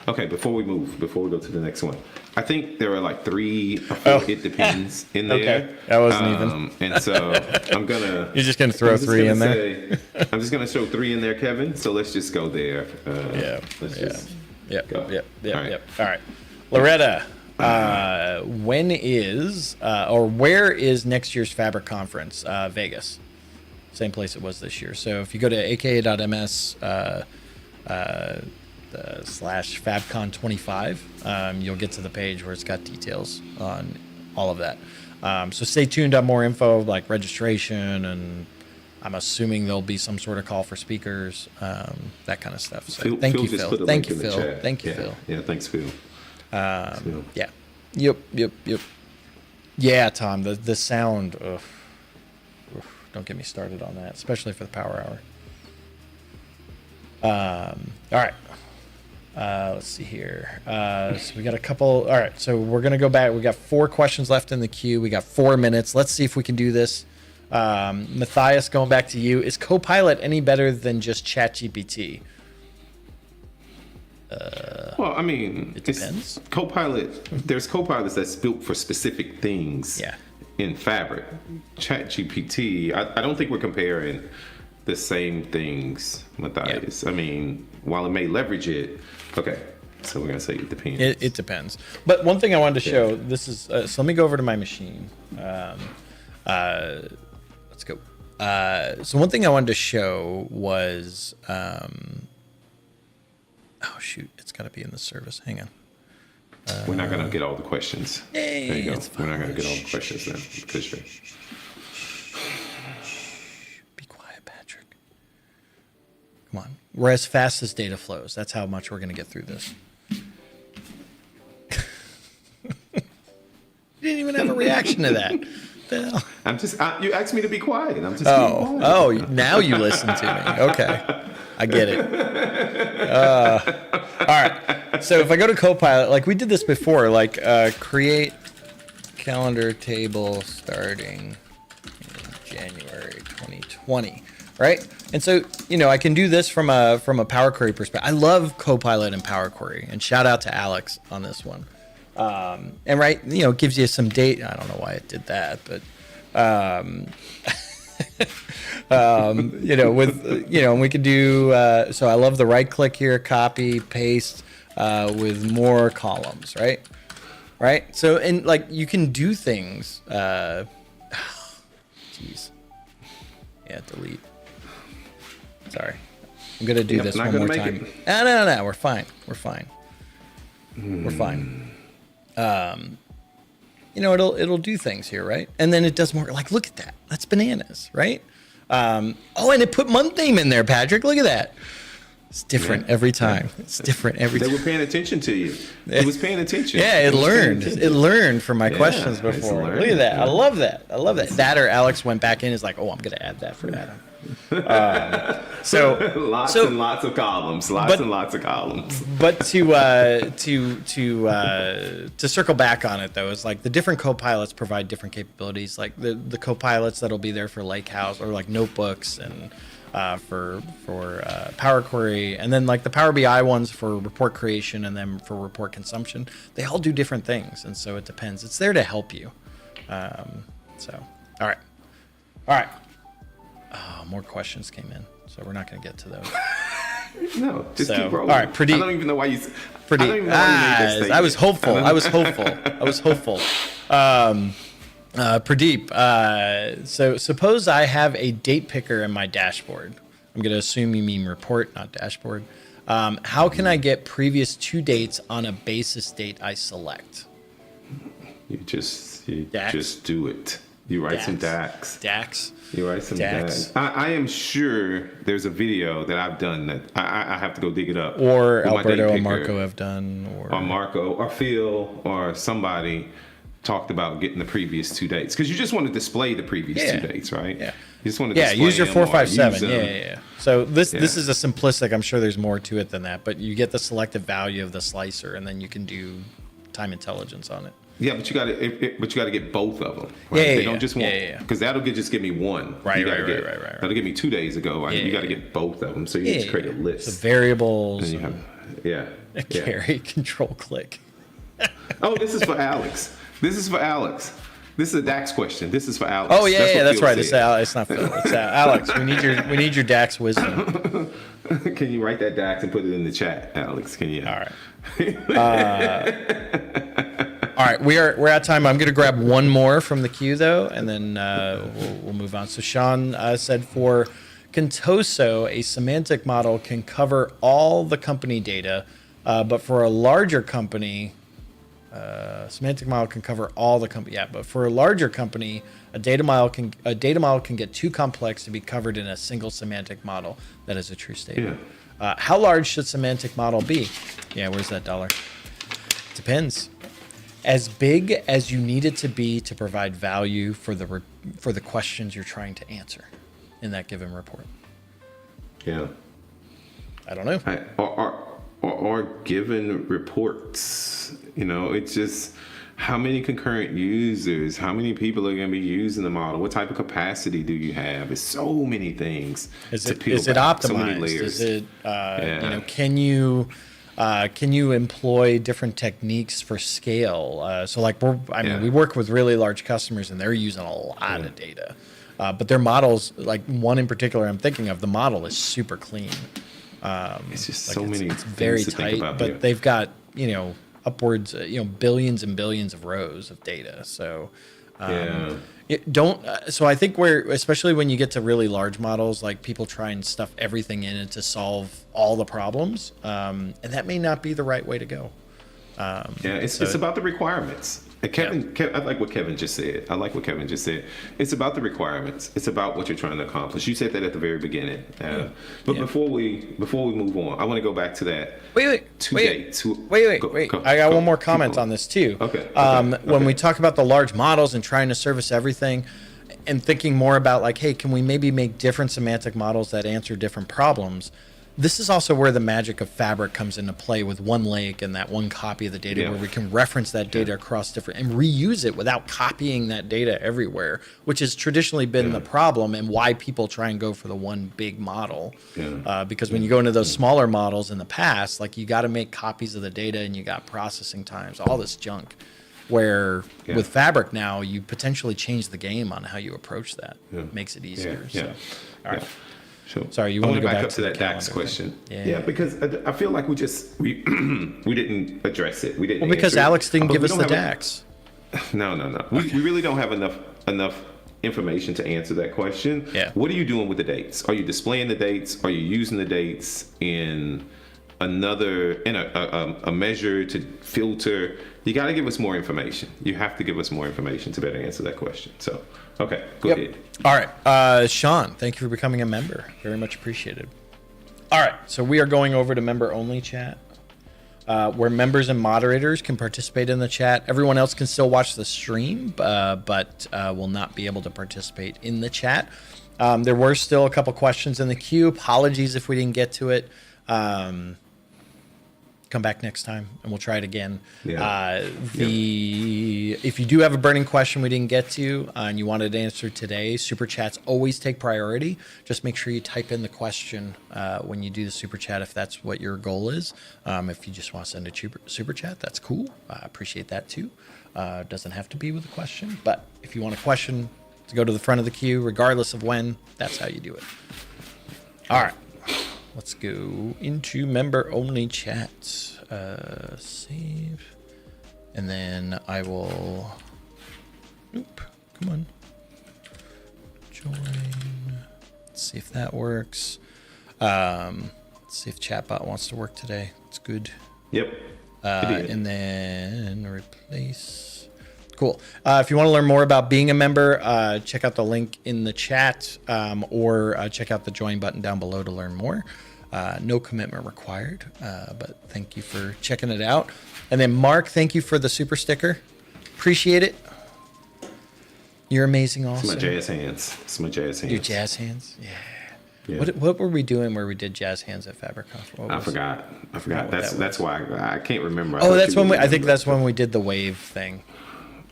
Okay, before we go to the next one, I think there are like 3 or 4 it depends in there.
Okay, that wasn't even.
And so I'm gonna.
You're just gonna throw 3 in there.
I'm just gonna throw 3 in there, Kevin. So let's just go there.
Yep. All right, Loretta. When is or where is next year's Fabric conference? Vegas, same place it was this year. So if you go to aka.ms /FabCon 25, you'll get to the page where it's got details on all of that. So stay tuned on more info like registration, and I'm assuming there'll be some sort of call for speakers, that kind of stuff. So thank you, Phil. Thank you, Phil. Phil.
Yeah, thanks, Phil.
Yeah. Yep. Yeah, Tom, the sound, don't get me started on that, especially for the power hour. All right. Let's see here. So we got a couple. All right. So we're going to go back. We got 4 questions left in the queue. We got 4 minutes. Let's see if we can do this. Matthias, going back to you. Is Copilot any better than just ChatGPT?
Well, I mean,
It depends.
Copilot. There's Copilots that's built for specific things.
Yeah.
In Fabric, ChatGPT. I don't think we're comparing the same things, Matthias. I mean, while it may leverage it, okay. So we're gonna say it depends.
It depends. But one thing I wanted to show. This is so. Let me go over to my machine. Let's go. So one thing I wanted to show was. Oh shoot! It's got to be in the service. Hang on.
We're not gonna get all the questions.
Hey,
there you go.
it's
We're not
fine.
gonna get all the questions then.
Be quiet, Patrick. Come on. We're as fast as data flows. That's how much we're going to get through this. You didn't even have a reaction to that. What the hell?
I'm just. you asked me to be quiet. I'm just. Being quiet.
Oh, now you listen to me. Okay. I get it. All right. So if I go to Copilot, like we did this before, like create calendar table starting in January 2020, right? And so, I can do this from a Power Query perspective. I love Copilot and Power Query, and shout out to Alex on this one. And right, it gives you some date. I don't know why it did that, but and we could do. So I love the right click here, copy, paste with more columns, right? Right. So and like you can do things. Jeez. Yeah, delete. Sorry. I'm gonna do this one more time. No. We're fine. We're fine. It'll do things here, right? And then it does more. Like, look at that. That's bananas, right? And it put month name in there, Patrick. Look at that. It's different every time. It's different every time.
They were paying attention to you. It was paying attention.
Yeah, it learned. It learned from my questions before. Look at that. I love that. That or Alex went back in and is like, oh, I'm going to add that for Adam.
Lots and lots of columns. Lots and lots of columns.
But to circle back on it though, is like the different copilots provide different capabilities. Like the copilots that'll be there for Lakehouse or like notebooks and for Power Query, and then like the Power BI ones for report creation and then for report consumption. They all do different things, and so it depends. It's there to help you. All right. Oh, more questions came in, so we're not going to get to those.
No, just keep rolling.
All right, Pradeep.
I don't even know why you.
Pradeep. I was hopeful. Pradeep. So suppose I have a date picker in my dashboard. I'm going to assume you mean report, not dashboard. How can I get previous 2 dates on a basis date I select?
You just do it. You write some DAX. You write some DAX. I am sure there's a video that I've done that I have to go dig it up.
Or Alberto or Marco have done.
Or Marco or Phil or somebody talked about getting the previous 2 dates. Because you just want to display the previous 2 dates, right?
Yeah.
You just want to display
use your
them
457.
or use
Yeah. So this is a simplistic. I'm sure there's more to it than that. But you get the selective value of the slicer, and then you can do time intelligence on it.
Yeah, but you got to get both of them. Right? They don't just want because that'll just give me one.
Right.
That'll give me 2 days ago. You got to get both of them. So you need to create a list.
The variables.
And you have,
carry control click.
Oh, this is for Alex. This is a DAX question. This is for Alex.
Oh that's right. It's not Phil. It's Alex. We need your DAX wisdom.
Can you write that DAX and put it in the chat, Alex? Can you?
All right. All right, we're out of time. I'm going to grab one more from the queue, though, and then we'll move on. So Sean said for Contoso, a semantic model can cover all the company data, but for a larger company, semantic model can cover all the company. Yeah, but for a larger company, a data model can get too complex to be covered in a single semantic model. That is a true statement. Yeah. How large should semantic model be? Yeah, where's that dollar? Depends. As big as you need it to be to provide value for the questions you're trying to answer in that given report.
Yeah.
I don't know.
Or given reports, it's just how many concurrent users, how many people are going to be using the model, what type of capacity do you have? It's so many things. Is it optimized?
So many layers. Is it can you Can you employ different techniques for scale? So like we work with really large customers and they're using a lot of data, but their models, like one in particular I'm thinking of, the model is super clean.
It's just
Like
so many.
it's very
things to think
tight,
about
but
here.
they've got, upwards, billions and billions of rows of data. So, so I think especially when you get to really large models, like people try and stuff everything in it to solve all the problems. And that may not be the right way to go.
It's about the requirements. And I like what Kevin just said. It's about the requirements. It's about what you're trying to accomplish. You said that at the very beginning. Before we move on, I want to go back to that.
Wait. I got one more comment on this too.
Okay.
When we talk about the large models and trying to service everything and thinking more about like, hey, can we maybe make different semantic models that answer different problems? This is also where the magic of Fabric comes into play with one lake and that one copy of the data where we can reference that data across different and reuse it without copying that data everywhere, which has traditionally been the problem and why people try and go for the one big model. Because when you go into those smaller models in the past, like you got to make copies of the data and you got processing times, all this junk. Where with Fabric now, you potentially change the game on how you approach that. Makes it easier. So. All right.
Sure.
Sorry, you
want
want
to
go
back
back
up to that DAX question?
Yeah.
Because I feel like we didn't address it. We didn't.
Well, because
answer it.
Alex didn't
But
give
we
us
don't
the
have
DAX.
No. We really don't have enough information to answer that question.
Yeah.
What are you doing with the dates? Are you displaying the dates? Are you using the dates in a measure to filter? You got to give us more information. You have to give us more information to better answer that question. So, okay, go ahead.
All right. Sean, thank you for becoming a member. Very much appreciated. All right. So we are going over to member-only chat, where members and moderators can participate in the chat. Everyone else can still watch the stream, but will not be able to participate in the chat. There were still a couple questions in the queue. Apologies if we didn't get to it. Come back next time and we'll try it again. If you do have a burning question we didn't get to and you wanted to answer today, super chats always take priority. Just make sure you type in the question when you do the super chat if that's what your goal is. If you just want to send a super chat, that's cool. I appreciate that too. Doesn't have to be with a question, but if you want a question to go to the front of the queue, regardless of when, that's how you do it. All right. Let's go into member-only chat. Save. And then I will... Nope. Come on. Join. Let's see if that works. Let's see if chatbot wants to work today. It's good.
Yep.
And then replace. Cool. If you want to learn more about being a member, check out the link in the chat or check out the join button down below to learn more. No commitment required, but thank you for checking it out. And then Mark, thank you for the super sticker. Appreciate it. You're amazing also.
It's my jazz hands.
Your jazz hands? Yeah. What were we doing where we did jazz hands at FabricConf?
I forgot. That's why I can't remember.
That's when I think that's when we did the wave thing.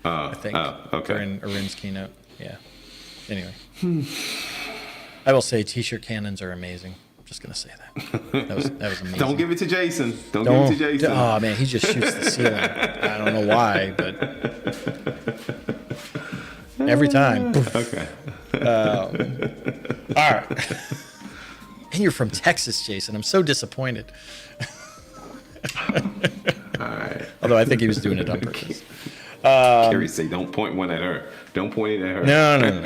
I think.
Okay.
During Arun's keynote. Yeah. Anyway. I will say t-shirt cannons are amazing. I'm just going to say that. That was amazing.
Don't give it to Jason. Don't give it to Jason.
Oh, man. He just shoots the ceiling. I don't know why, but every time.
Okay.
All right. And you're from Texas, Jason. I'm so disappointed.
All right.
Although I think he was doing it on purpose.
Carrie say, don't point one at her. Don't point it at her.
No.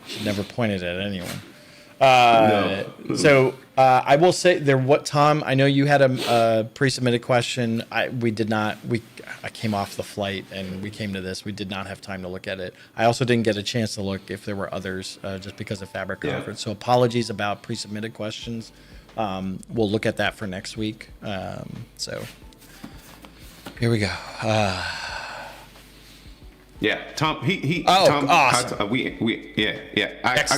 Should never point it at anyone. So I will say Tom, I know you had a pre-submitted question. I came off the flight and we came to this. We did not have time to look at it. I also didn't get a chance to look if there were others just because of Fabric Conference. So apologies about pre-submitted questions. We'll look at that for next week. So here we go.
Yeah, Tom.
Tom, awesome.
I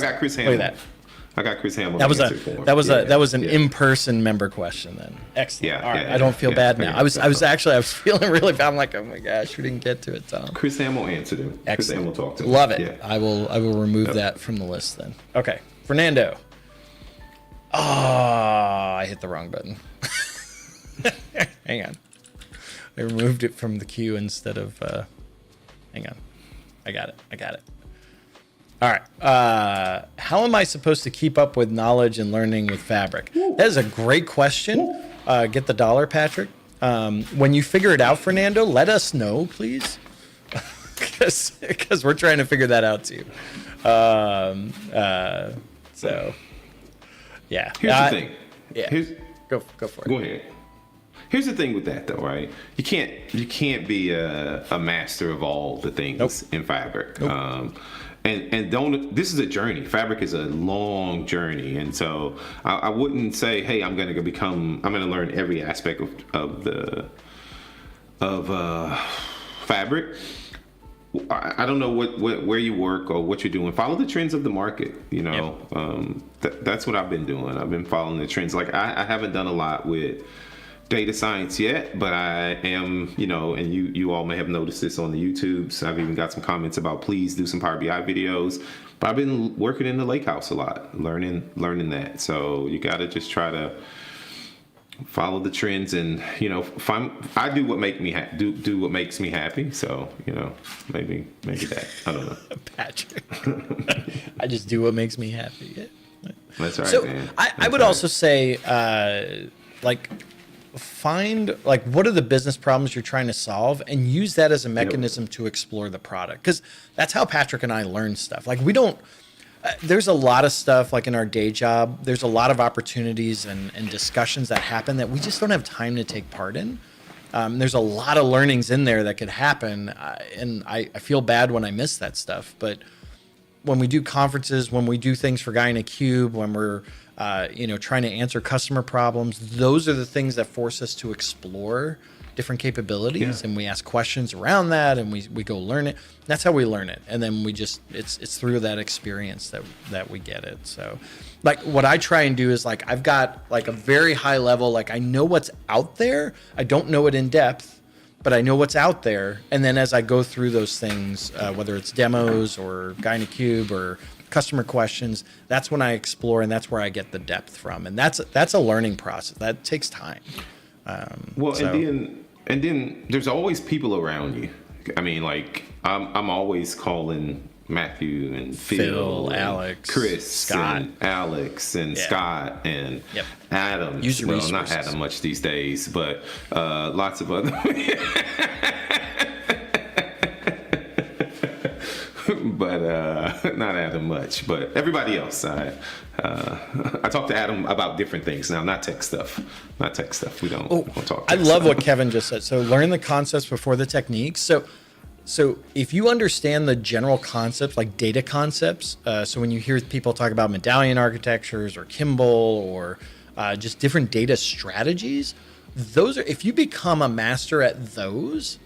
got Chris Hamill.
Look at that.
I got Chris Hamill.
That was an in-person member question then. Excellent.
Yeah,
all right.
yeah,
I don't feel bad
yeah,
now. I was feeling really bad. I'm like, oh my gosh, we didn't get to it, Tom.
Chris Hamill answered him.
Excellent.
Chris Hamill talked to him.
Love it.
Yeah.
I will remove that from the list then. Okay, Fernando. Oh, I hit the wrong button. Hang on. I removed it from the queue instead of. Hang on. I got it. All right. How am I supposed to keep up with knowledge and learning with Fabric? That is a great question. Get the dollar, Patrick. When you figure it out, Fernando, let us know, please. Because we're trying to figure that out too. So, yeah.
Here's the thing.
Yeah. Go for it.
Go ahead. Here's the thing with that, though, right? You can't be a master of all the things in Fabric.
Nope.
And don't. This is a journey. Fabric is a long journey, and so I wouldn't say, "Hey, I'm going to learn every aspect of Fabric." I don't know where you work or what you're doing. Follow the trends of the market. You know, that's what I've been doing. I've been following the trends. Like I haven't done a lot with data science yet, but I am, and you all may have noticed this on the YouTubes. I've even got some comments about please do some Power BI videos. But I've been working in the Lakehouse a lot, learning that. So you got to just try to follow the trends and I do what makes me happy. So maybe that, I don't know.
Patrick, I just do what makes me happy. Yeah.
That's right,
so
man.
I would also say find what are the business problems you're trying to solve and use that as a mechanism to explore the product, because that's how Patrick and I learn stuff. We don't there's a lot of stuff in our day job, there's a lot of opportunities and discussions that happen that we just don't have time to take part in. There's a lot of learnings in there that could happen, and I feel bad when I miss that stuff. But when we do conferences, when we do things for Guy in a Cube, when we're trying to answer customer problems, those are the things that force us to explore different capabilities, and we ask questions around that, and we go learn it. That's how we learn it, and then we just it's through that experience that we get it. So what I try and do is I've got a very high level, I know what's out there. I don't know it in depth, but I know what's out there, and then as I go through those things, whether it's demos or Guy in a Cube or customer questions, that's when I explore, and that's where I get the depth from, and that's a learning process that takes time.
And then there's always people around you. I mean, I'm always calling Matthew and Phil and
Alex,
Chris,
Scott,
and Alex and Scott and Adam.
Use your resources.
Not Adam much these days, but lots of other. But not Adam much, but everybody else. I talk to Adam about different things now, not tech stuff. We don't talk.
I love what Kevin just said. So learn the concepts before the techniques. So if you understand the general concepts, like data concepts, so when you hear people talk about medallion architectures or Kimball or just different data strategies, those are, if you become a master at those,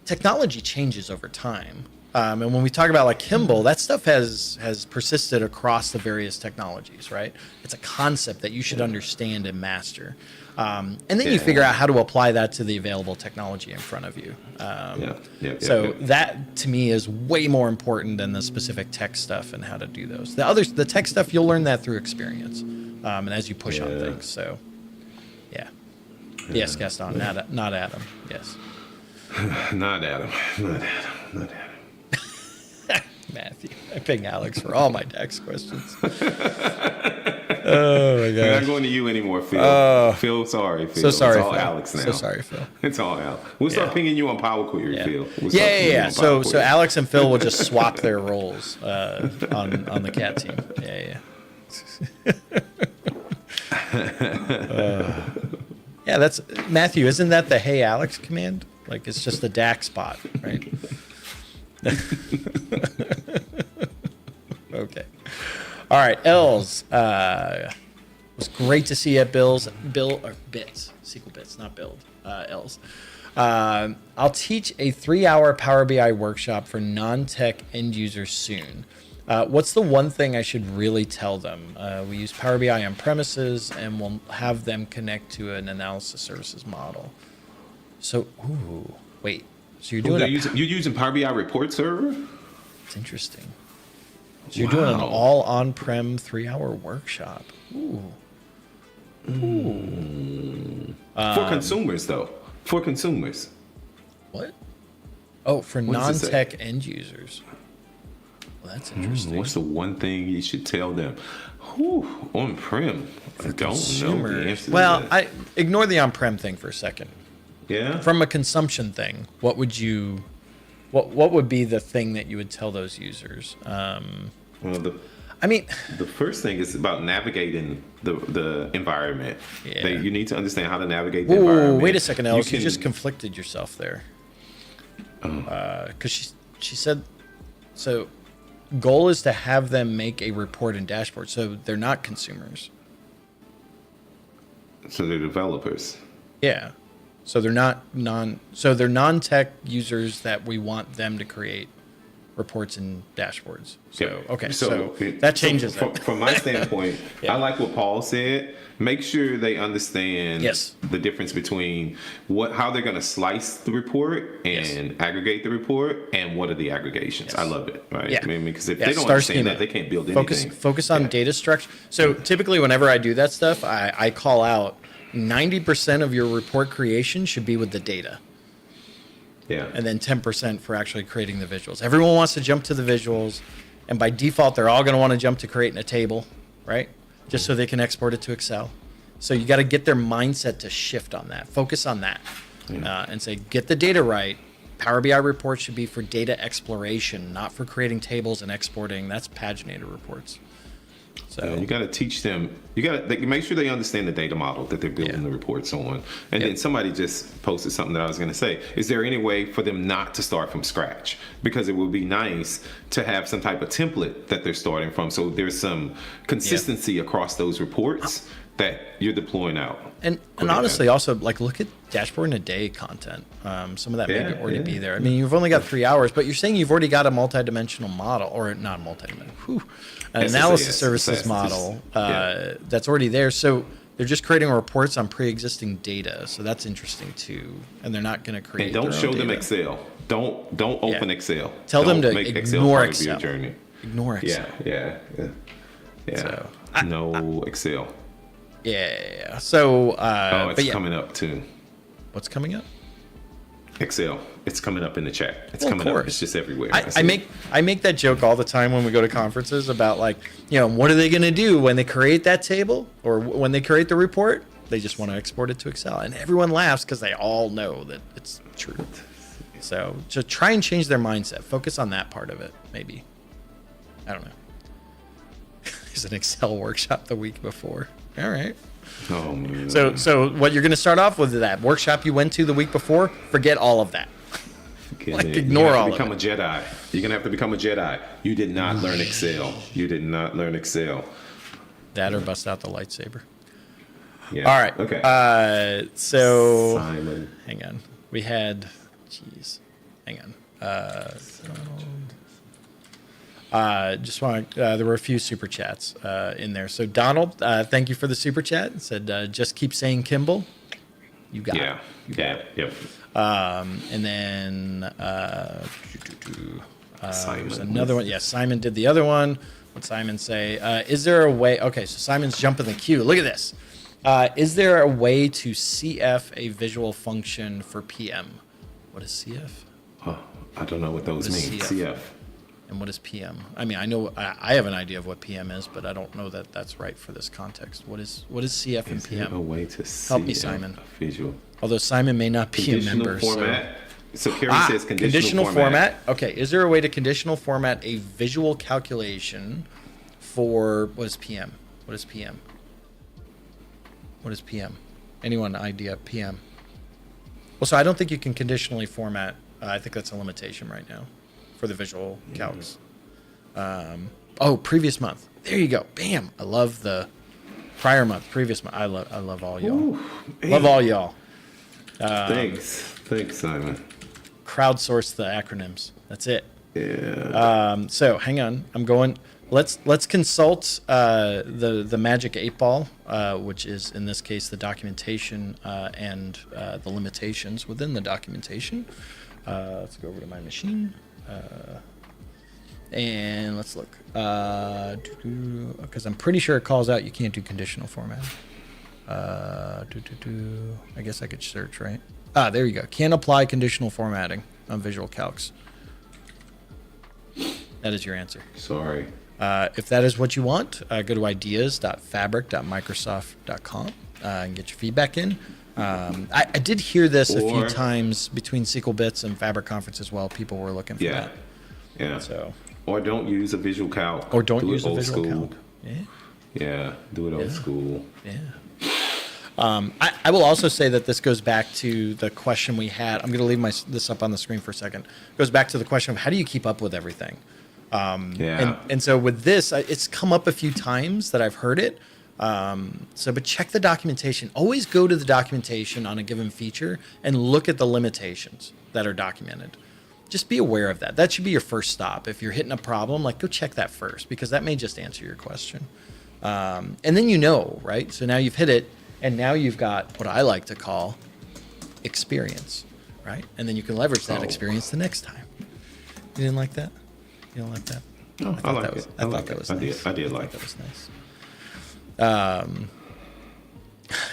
technology changes over time. And when we talk about Kimball, that stuff has persisted across the various technologies, right? It's a concept that you should understand and master. And then you figure out how to apply that to the available technology in front of you. That to me is way more important than the specific tech stuff and how to do those. The tech stuff, you'll learn that through experience and as you push on things. So, yes, Gaston, not Adam. Yes.
Not Adam.
Matthew. I ping Alex for all my tax questions. Oh my god.
I'm not going to you anymore, Phil. Phil, sorry, Phil.
So sorry,
it's all
Phil.
Alex now.
So sorry, Phil.
It's all Alex. We'll start pinging you on Power Query, Phil.
Yeah. So Alex and Phil will just swap their roles on the cat team. Yeah. That's Matthew. Isn't that the Hey Alex command? It's just the DAC spot, right? Okay. All right, Els. It was great to see you at Bits, SQL Bits, not Build, Els. I'll teach a 3-hour Power BI workshop for non-tech end users soon. What's the one thing I should really tell them? We use Power BI on premises, and we'll have them connect to an analysis services model. So, wait. So you're
using Power BI report server?
It's interesting. So you're doing an all on-prem 3-hour workshop. Ooh.
For consumers, though. For consumers.
What? Oh, for
What does it say?
non-tech end users. Well, that's interesting.
What's the one thing you should tell them? Whew, on-prem. I don't know the
Consumers.
answer to
Well,
that.
I ignore the on-prem thing for a second.
Yeah?
From a consumption thing, what would what would be the thing that you would tell those users?
Well,
I mean,
the first thing is about navigating the environment.
Yeah.
You need to understand how to navigate the
whoa,
environment.
wait a second, Alex. You
can-
just conflicted yourself there. Because she said, so goal is to have them make a report and dashboard. So they're not consumers.
So they're developers.
Yeah. So they're not they're non-tech users that we want them to create reports and dashboards. So
Yep.
okay, so that changes it.
From my standpoint,
Yeah.
I like what Paul said. Make sure they understand
Yes.
the difference between how they're going to slice the report and aggregate the report, and what are the aggregations.
Yes.
I love it. Right?
Yeah.
I mean, because if
Yeah,
they don't
star
understand
schema.
that, they can't build
Focus
anything.
on
Yeah.
data structure. So typically, whenever I do that stuff, I call out 90% of your report creation should be with the data,
Yeah.
and then 10% for actually creating the visuals. Everyone wants to jump to the visuals, and by default, they're all going to want to jump to creating a table, right? Just so they can export it to Excel. So you got to get their mindset to shift on that. Focus on that, and say, get the data right. Power BI reports should be for data exploration, not for creating tables and exporting. That's paginated reports. So
Yeah, you got to teach them. You got to make sure they understand the data model that they're building
Yeah.
the reports on. And
Yep.
then somebody just posted something that I was going to say. Is there any way for them not to start from scratch? Because it would be nice to have some type of template that they're starting from, so there's some consistency across those reports that you're deploying out.
And
ahead,
honestly,
man.
also like look at dashboard in a day content. Some of that may
Yeah,
already
yeah.
be there. I mean, you've only got 3 hours, but you're saying you've already got a multidimensional model, or not multidimensional, an
SSAS,
analysis services
SSAS,
model
yeah.
that's already there. So they're just creating reports on pre-existing data. So that's interesting too. And they're not going to create.
And don't
their
show
own
them
data.
Excel. Don't open Excel.
Tell them
Don't
to
make
ignore
part
Excel.
of your journey.
Ignore Excel.
Yeah.
So,
no Excel.
Yeah. So,
Oh, it's
but yeah,
coming up too.
what's coming up?
Excel. It's coming up in the chat. It's
Well, of
coming up.
course.
It's just everywhere.
I
see it.
make that joke all the time when we go to conferences about like, what are they going to do when they create that table or when they create the report? They just want to export it to Excel, and everyone laughs because they all know that it's true. So just try and change their mindset. Focus on that part of it, maybe. I don't know. There's an Excel workshop the week before. All right.
Oh man.
So what you're going to start off with that workshop you went to the week before? Forget all of that. like, ignore all of
Become
it.
a Jedi. You're gonna have to become a Jedi. You did not learn Excel. You did not learn Excel.
That or bust out the lightsaber.
Yeah.
All right.
Okay.
So
Simon.
hang on. We had, hang on. Just want there were a few super chats in there. So Donald, thank you for the super chat. It said just keep saying Kimball. You got
Yeah.
it.
Yeah. Yep.
And then
Simon.
there's another one. Yeah, Simon did the other one. What Simon say? Is there a way? Okay, so Simon's jumping the queue. Look at this. Is there a way to CF a visual function for PM? What is CF?
Oh, I don't know what those
What is
mean.
CF?
CF.
And what is PM? I mean, I know I have an idea of what PM is, but I don't know that that's right for this context. What is CF and
Is there a
PM?
way to
Help me,
CF
Simon.
a visual
Although Simon may not be a
conditional
member.
format? So Carrie says
Conditional format. Okay, is there a way to conditional format a visual calculation for what is PM? What is PM? What is PM? Anyone idea PM? Well, so I don't think you can conditionally format. I think that's a limitation right now for the visual calcs. Previous month. There you go. Bam. I love the prior month, previous month. I love all y'all.
Ooh,
Love all y'all.
Thanks, Simon.
Crowdsource the acronyms. That's it.
Yeah.
So hang on, I'm going. Let's consult the Magic 8-Ball, which is in this case the documentation and the limitations within the documentation. Let's go over to my machine and let's look because I'm pretty sure it calls out you can't do conditional formatting. I guess I could search, right? Ah, there you go. Can apply conditional formatting on Visual Calcs. That is your answer.
Sorry.
If that is what you want, go to ideas.fabric.microsoft.com and get your feedback in. I did hear this a few times between SQL Bits and Fabric Conference as well. People were looking for that.
Yeah.
So.
Or don't use a visual calc.
Or don't use a
old
visual
school.
calc. Yeah.
Yeah, do it old school.
Yeah. I will also say that this goes back to the question we had. I'm going to leave this up on the screen for a second. It goes back to the question of how do you keep up with everything? And so with this, it's come up a few times that I've heard it. But check the documentation. Always go to the documentation on a given feature and look at the limitations that are documented. Just be aware of that. That should be your first stop. If you're hitting a problem, go check that first, because that may just answer your question. And then right? So now you've hit it, and now you've got what I like to call experience, right? And then you can leverage that experience the next time. You didn't like that? You don't like that?
No, I like it.
I thought that was nice.
I did like
that was nice.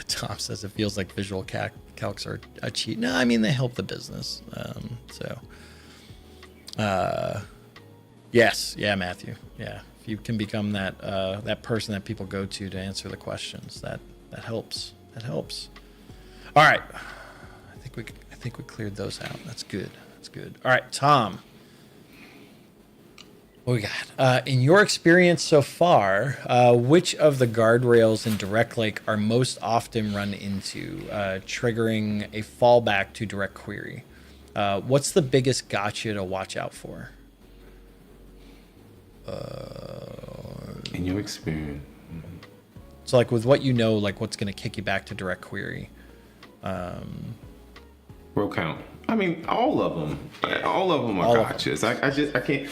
Tom says it feels like visual calcs are a cheat. No, I mean, they help the business. Yes. Yeah, Matthew. Yeah. If you can become that person that people go to answer the questions, that helps. That helps. All right. I think we cleared those out. That's good. All right, Tom. What we got? In your experience so far, which of the guardrails in Direct Lake are most often run into, triggering a fallback to direct query? What's the biggest gotcha to watch out for?
In your experience.
So with what what's going to kick you back to direct query?
Row count. I mean, all of them are gotchas. I can't.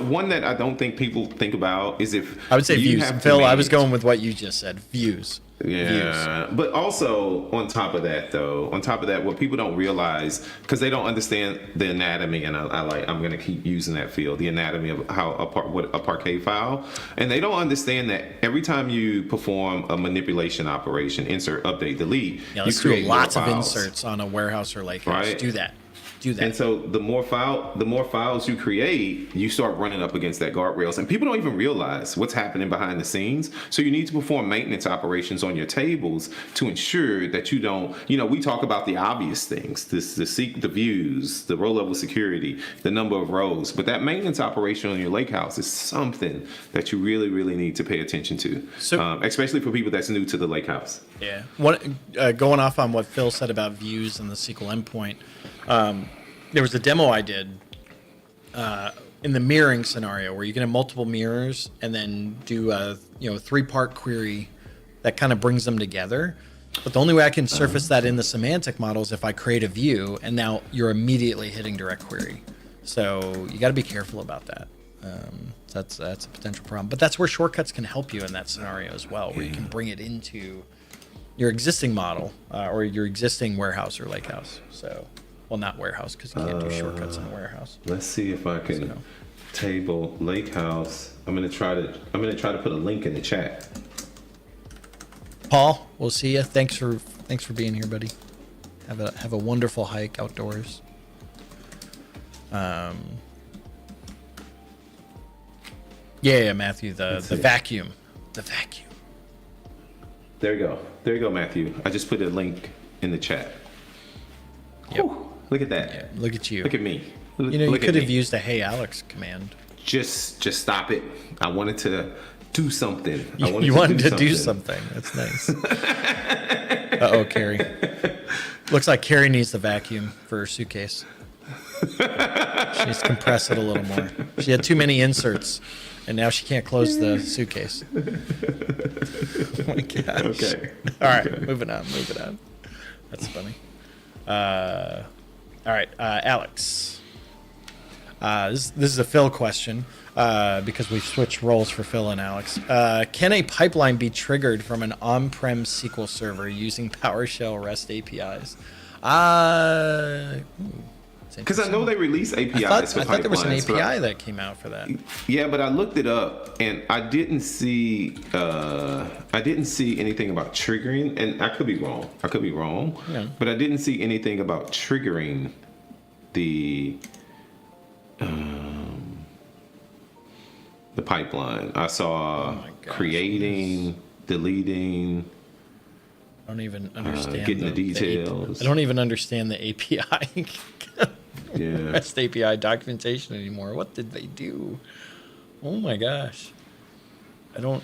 One that I don't think people think about is if
I would say
you
views.
have to
Phil, I
manage-
was going with what you just said. Views.
Yeah,
Views.
but also on top of that, what people don't realize, because they don't understand the anatomy, and I'm gonna keep using that field, the anatomy of how what a parquet file, and they don't understand that every time you perform a manipulation operation, insert, update, delete,
Yeah, let's
you
do
create
lots
more
of
files.
inserts on a warehouse or lakehouse.
Right.
Do that.
And so the more files you create, you start running up against that guardrails, and people don't even realize what's happening behind the scenes. So you need to perform maintenance operations on your tables to ensure that you don't. We talk about the obvious things: the views, the row level security, the number of rows. But that maintenance operation on your lakehouse is something that you really, really need to pay attention to, especially for people that's new to the lakehouse.
Yeah. Going off on what Phil said about views and the SQL endpoint. There was a demo I did in the mirroring scenario where you can have multiple mirrors and then do a 3-part query that kind of brings them together. But the only way I can surface that in the semantic model is if I create a view, and now you're immediately hitting direct query. So you got to be careful about that. That's a potential problem. But that's where shortcuts can help you in that scenario as well, where you can bring it into your existing model or your existing warehouse or lakehouse. So. Well, not warehouse, because you can't do shortcuts in a warehouse.
Let's see if I can table lakehouse. I'm gonna try to put a link in the chat.
Paul, we'll see you. Thanks for being here, buddy. Have a wonderful hike outdoors. Yeah, Matthew, the vacuum. The vacuum.
There you go, Matthew. I just put a link in the chat.
Yep.
Whew. Look at that.
Yeah, look at you.
Look at me.
You could have used a "Hey Alex" command.
Just stop it. I wanted to do something.
You wanted to do something. That's nice. Uh-oh, Carrie. Looks like Carrie needs the vacuum for her suitcase. She needs to compress it a little more. She had too many inserts, and now she can't close the suitcase. Oh my gosh.
Okay.
All right, moving on. That's funny. All right, Alex. This is a Phil question because we've switched roles for Phil and Alex. Can a pipeline be triggered from an on-prem SQL server using PowerShell REST APIs?
Because I know they release APIs
I
for
thought there was an
pipelines, but
API that came out for that.
yeah, but I looked it up and I didn't see anything about triggering, and I could be wrong.
Yeah.
But I didn't see anything about triggering the pipeline. I saw
my gosh,
creating, deleting.
I don't even understand
getting the details.
I don't even understand the API.
Yeah.
REST API documentation anymore. What did they do? Oh my gosh. I don't.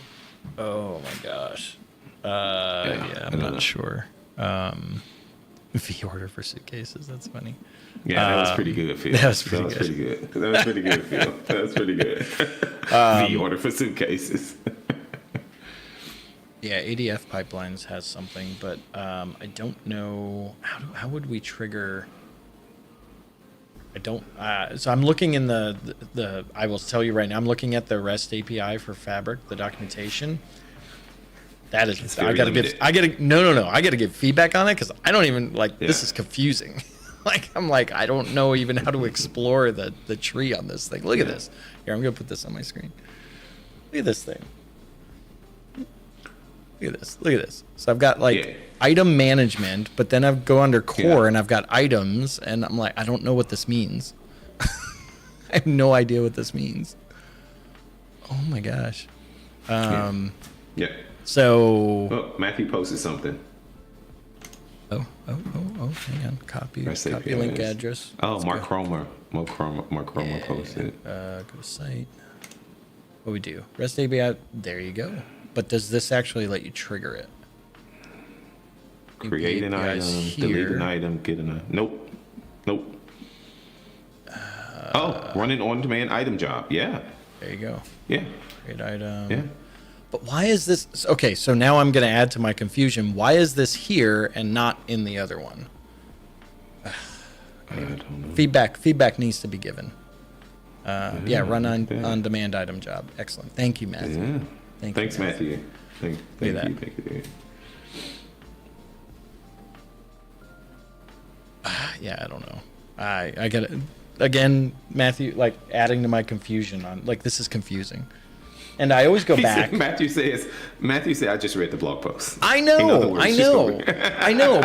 Oh my gosh. Yeah, I'm not sure. V order for suitcases. That's funny.
Yeah, that was pretty good, Phil.
That was pretty good.
That was pretty good, Phil. That was pretty good. V order for suitcases.
Yeah, ADF pipelines has something, but I don't know how would we trigger. I don't. So I'm looking in the. I will tell you right now. I'm looking at the REST API for Fabric, the documentation. That is. I gotta give. No. I gotta give feedback on it because I don't even like. This is confusing. I'm like I don't know even how to explore the tree on this thing. Look at this. Here, I'm gonna put this on my screen. Look at this thing. Look at this. So I've got item management, but then I go under core and I've got items, and I'm like, I don't know what this means. I have no idea what this means. Oh my gosh.
Yeah.
So.
Matthew posted something.
Oh. Hang on. Copy link address.
Oh,
Let's
Mark
go.
Cromer. Mark Cromer posted.
Go to site. What we do? REST API. There you go. But does this actually let you trigger it?
Create an item, delete an item, get an item. Nope. Run an on-demand item job. Yeah.
There you go.
Yeah.
Create item.
Yeah.
But why is this? Okay, so now I'm going to add to my confusion. Why is this here and not in the other one?
I don't know.
Feedback needs to be given. Run on-demand item job. Excellent. Thank you, Matthew.
Yeah. Thanks,
you,
Matthew. Thank you.
Yeah, I don't know. I get it. Again, Matthew, like adding to my confusion on this is confusing. And I always go back.
Matthew said, I just read the blog post.
I know.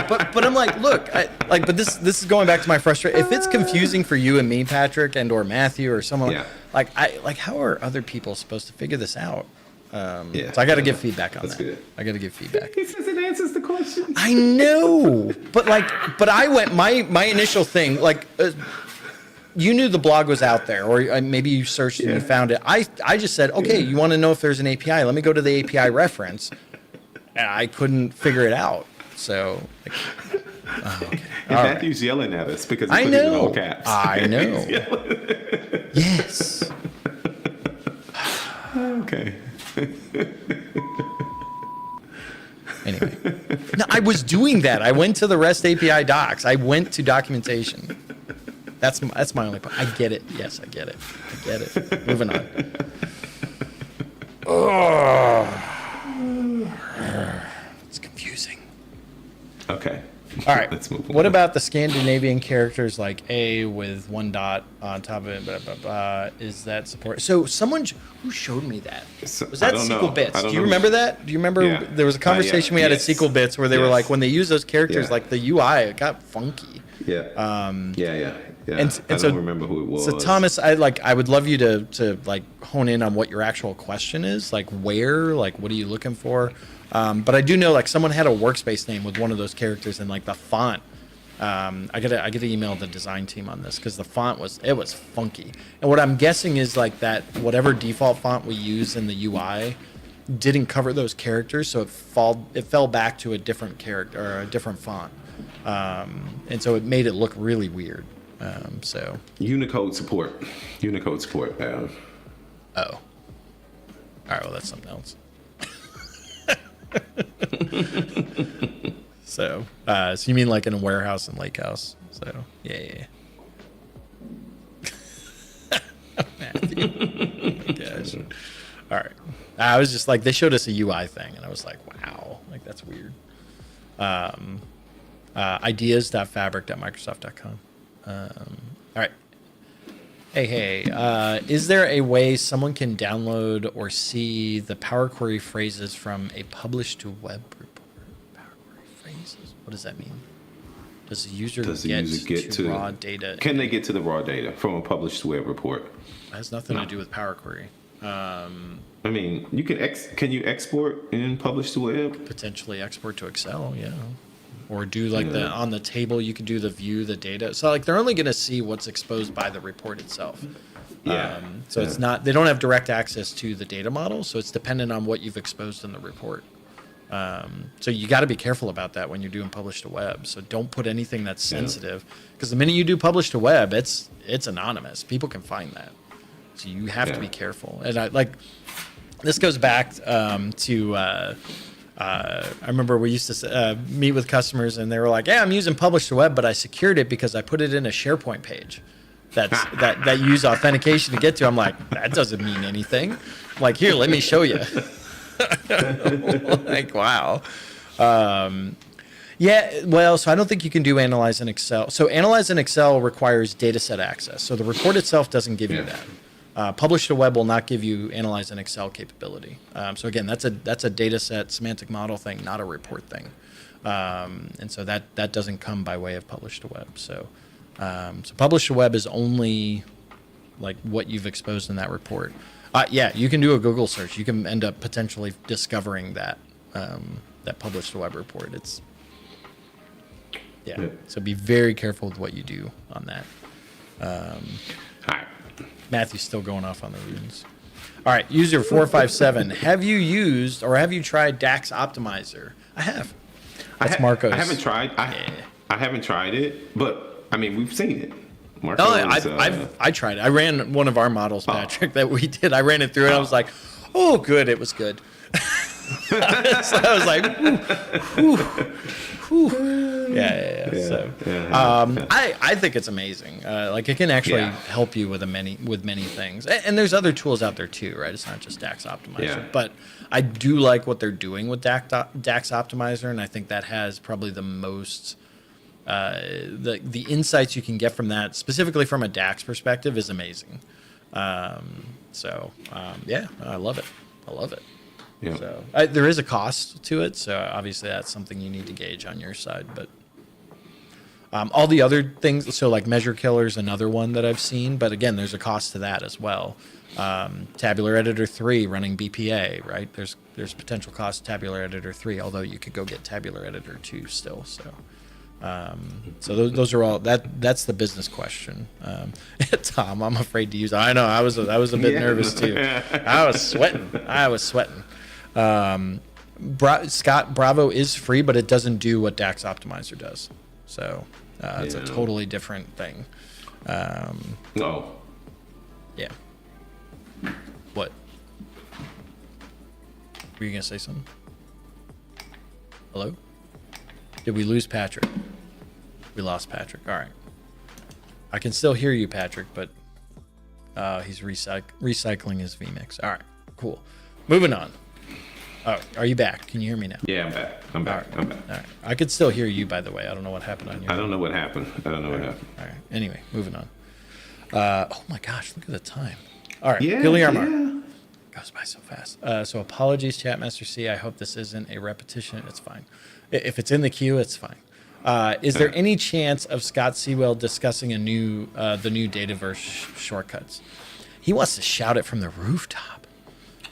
But I'm like, look, but this is going back to my frustration. If it's confusing for you and me, Patrick, and or Matthew or someone, how are other people supposed to figure this out? So I got to give feedback on that.
Good.
I got to give feedback.
He says it answers the question.
I know, but I went my initial thing you knew the blog was out there, or maybe you searched and you found it. I just said, okay, you want to know if there's an API? Let me go to the API reference, and I couldn't figure it out. So, okay.
Matthew's yelling at us because he
I
put it in all
know.
caps.
I know. Yes.
Okay.
Anyway, no, I was doing that. I went to the REST API docs. I went to documentation. That's my only point. I get it. Yes, I get it. Moving on. It's confusing.
Okay.
All right.
Let's move on.
What about the Scandinavian characters like A with one dot on top of it? Blah, blah, blah, is that support? So who showed me that? Was that SQL Bits? Do you remember that? Do you remember there was a conversation we had at SQL Bits where they were like, when they use those characters, like the UI, it got funky.
Yeah. Yeah.
And
I
so,
don't remember who it was.
So Thomas, I would love you to hone in on what your actual question is, what are you looking for? But I do know someone had a workspace name with one of those characters and the font. I gotta email the design team on this because the font was funky. And what I'm guessing is that whatever default font we use in the UI didn't cover those characters, so it fell back to a different character or a different font. And so it made it look really weird. So
Unicode support.
Oh. All right. Well, that's something else. So you mean in a warehouse in Lake House? So yeah. Matthew. Oh my gosh. All right. I was just they showed us a UI thing, and I was like, wow, that's weird. Ideas.fabric.microsoft.com. All right. Hey, is there a way someone can download or see the Power Query phrases from a published to web report? Power Query phrases? What does that mean? Does the user get to raw data?
Can they get to the raw data from a published web report?
It has nothing to do with Power Query.
I mean, you can you export and publish to web?
Potentially export to Excel, yeah. Or do like on the table, you could do the view the data. So like they're only going to see what's exposed by the report itself.
Yeah.
So it's not, they don't have direct access to the data model. So it's dependent on what you've exposed in the report. So you got to be careful about that when you're doing publish to web. So don't put anything that's sensitive, because the minute you do publish to web, it's anonymous. People can find that. So you have to be careful. And this goes back to I remember we used to meet with customers, and they were like, "Yeah, I'm using publish to web, but I secured it because I put it in a SharePoint page that use authentication to get to." I'm like, that doesn't mean anything. I'm like, here, let me show you. Like, wow. Yeah, well, so I don't think you can do analyze in Excel. So analyze in Excel requires data set access. So the report itself doesn't give you that. Publish to web will not give you analyze in Excel capability. So again, that's a data set semantic model thing, not a report thing. And so that doesn't come by way of publish to web. So publish to web is only like what you've exposed in that report. Yeah, you can do a Google search. You can end up potentially discovering that publish to web report. It's So be very careful with what you do on that. All right. Matthew's still going off on the runes. All right, user 457. Have you used or have you tried DAX Optimizer? I have. That's Marcos.
I haven't tried. I haven't tried it, but I mean we've seen it. Marcos,
I tried it. I ran one of our models, Patrick, that we did. I ran it through, and I was like, "Oh, good, it was good." So I was like, whew. Yeah. So, I think it's amazing. Like it can actually help you with many things. And there's other tools out there too, right? It's not just DAX Optimizer.
Yeah.
But I do like what they're doing with DAX Optimizer, and I think that has probably the most the insights you can get from that, specifically from a DAX perspective, is amazing. I love it.
Yeah.
So there is a cost to it, so obviously that's something you need to gauge on your side. But all the other things, so like Measure Killer is another one that I've seen, but again, there's a cost to that as well. Tabular Editor 3 running BPA, right? There's potential cost to Tabular Editor 3, although you could go get Tabular Editor 2 still. So those are all that's the business question. Tom, I'm afraid to use it. I know I was a bit nervous too. I was sweating. Scott, Bravo is free, but it doesn't do what DAX Optimizer does. So it's a totally different thing.
No.
Yeah. What? Were you gonna say something? Hello? Did we lose Patrick? We lost Patrick. All right. I can still hear you, Patrick, but he's recycling his vMix. All right, cool. Moving on. Oh, are you back? Can you hear me now?
Yeah, I'm back.
All right. I could still hear you, by the way. I don't know what happened on your
I don't know what happened. What happened.
All right. Anyway, moving on. Oh my gosh, look at the time. All right, Guillermo. Goes by so fast. So apologies, Chatmaster C. I hope this isn't a repetition. It's fine. If it's in the queue, it's fine. Is there any chance of Scott Sewell discussing the new Dataverse shortcuts? He wants to shout it from the rooftop.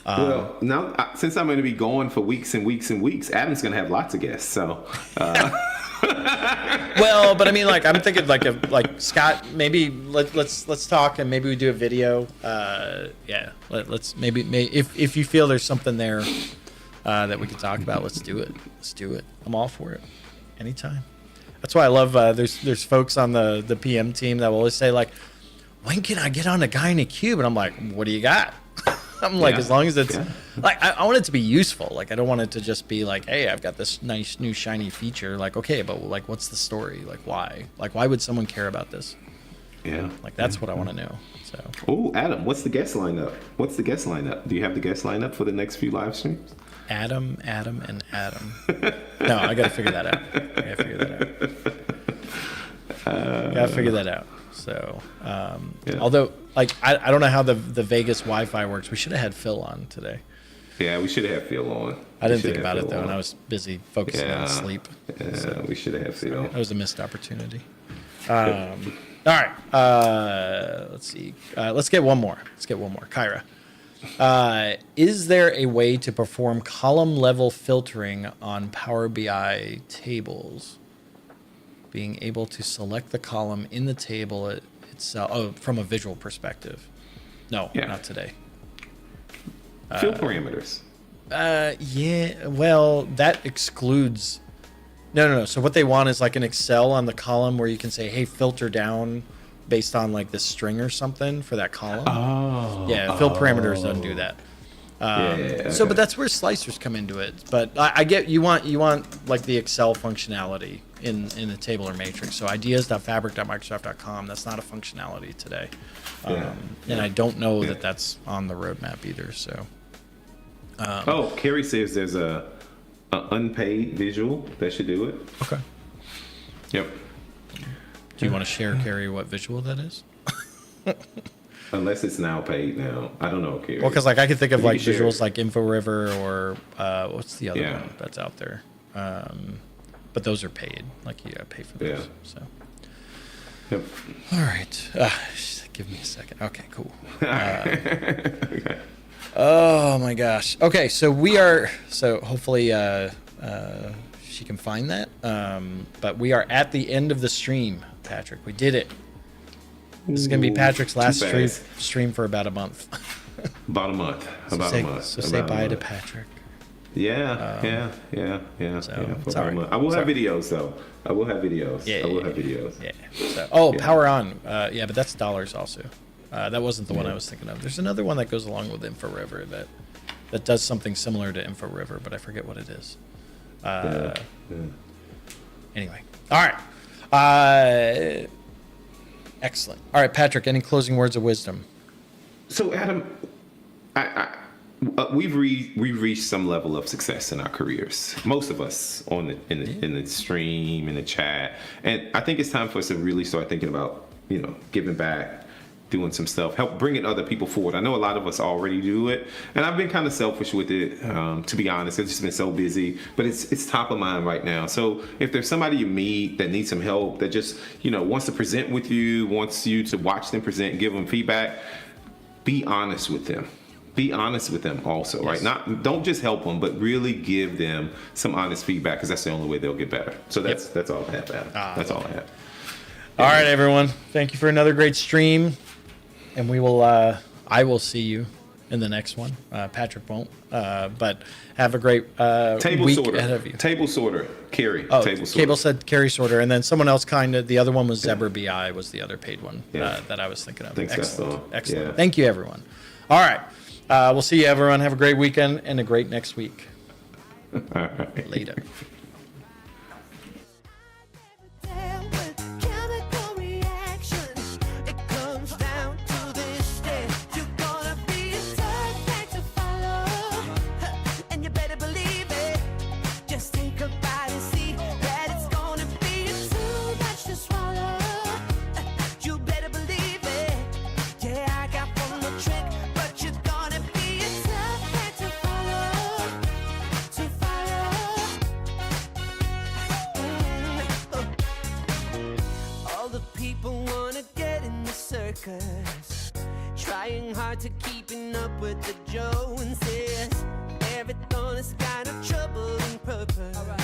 Well, now since I'm going to be going for weeks and weeks and weeks, Adam's going to have lots of guests. So,
well, but I mean, like I'm thinking, like Scott, maybe let's talk, and maybe we do a video. Let's maybe if you feel there's something there that we can talk about, let's do it. I'm all for it, anytime. That's why I love. There's folks on the PM team that will always say like, when can I get on a guy in a cube? And I'm like, what do you got? I'm like, as long as it's like, I want it to be useful. Like, I don't want it to just be like, hey, I've got this nice new shiny feature. Like, okay, but like, what's the story? Like, why? Like, why would someone care about this?
Yeah.
Like, that's what I want to know. So.
Oh, Adam, what's the guest lineup? Do you have the guest lineup for the next few live streams?
Adam, and Adam. No, I got to figure that out. Gotta figure that out. So, although, like, I don't know how the Vegas Wi-Fi works. We should have had Phil on today.
Yeah, we should have had Phil on.
I didn't think about it though, and I was busy focusing on sleep.
Yeah, so we should have had Phil.
That was a missed opportunity. All right. Let's see. Let's get one more. Kyra. Is there a way to perform column level filtering on Power BI tables? Being able to select the column in the table itself from a visual perspective. No, not today.
Field parameters.
Yeah, well, that excludes. No. So what they want is like an Excel on the column where you can say, hey, filter down based on like this string or something for that column. Oh. Yeah, field parameters don't do that. So, but that's where slicers come into it. But I get you want like the Excel functionality in the table or matrix. So ideas.fabric.microsoft.com. That's not a functionality today, and I don't know that that's on the roadmap either. So.
Carrie says there's a unpaid visual that should do it.
Okay.
Yep.
Do you want to share, Carrie, what visual that is?
Unless it's now paid now. I don't know, Carrie.
Well, because like I could think of like visuals like InfoRiver or what's the other one that's out there? But those are paid. Like you gotta pay for those.
Yeah.
So.
Yep.
All right. Give me a second. Okay, cool.
Okay.
Oh my gosh. Okay, so we are. So hopefully she can find that. But we are at the end of the stream, Patrick. We did it. This is gonna be Patrick's last stream for about a month.
About a month.
So say bye to Patrick.
Yeah.
So,
For about a month. I will have videos though. I will have videos.
Yeah. So, Power On. Yeah, but that's dollars also. That wasn't the one I was thinking of. There's another one that goes along with InfoRiver that does something similar to InfoRiver, but I forget what it is. Anyway. All right. Excellent. All right, Patrick, any closing words of wisdom?
So, Adam, we've reached some level of success in our careers. Most of us in the stream, in the chat. And I think it's time for us to really start thinking about, giving back, doing some stuff, help bringing other people forward. I know a lot of us already do it, and I've been kind of selfish with it, to be honest. I've just been so busy, but it's top of mind right now. So if there's somebody you meet that needs some help, that just wants to present with you, wants you to watch them present and give them feedback, be honest with them. Be honest with them also, right? Don't just help them, but really give them some honest feedback, because that's the only way they'll get better. So that's all I have, Adam. That's all I have.
All right, everyone. Thank you for another great stream. And we will, I will see you in the next one. Patrick won't, but have a great week ahead of you.
Table sorter, Carrie.
Oh,
table sorter.
Cable said Carrie sorter, and then someone else the other one was Zebra BI was the other paid one that I was thinking of. Excellent.
Yeah.
Thank you, everyone. All right. We'll see you, everyone. Have a great weekend and a great next week.
All right.
Later.
Trying hard to keeping up with the Joneses. Everything is kind of trouble and purpose.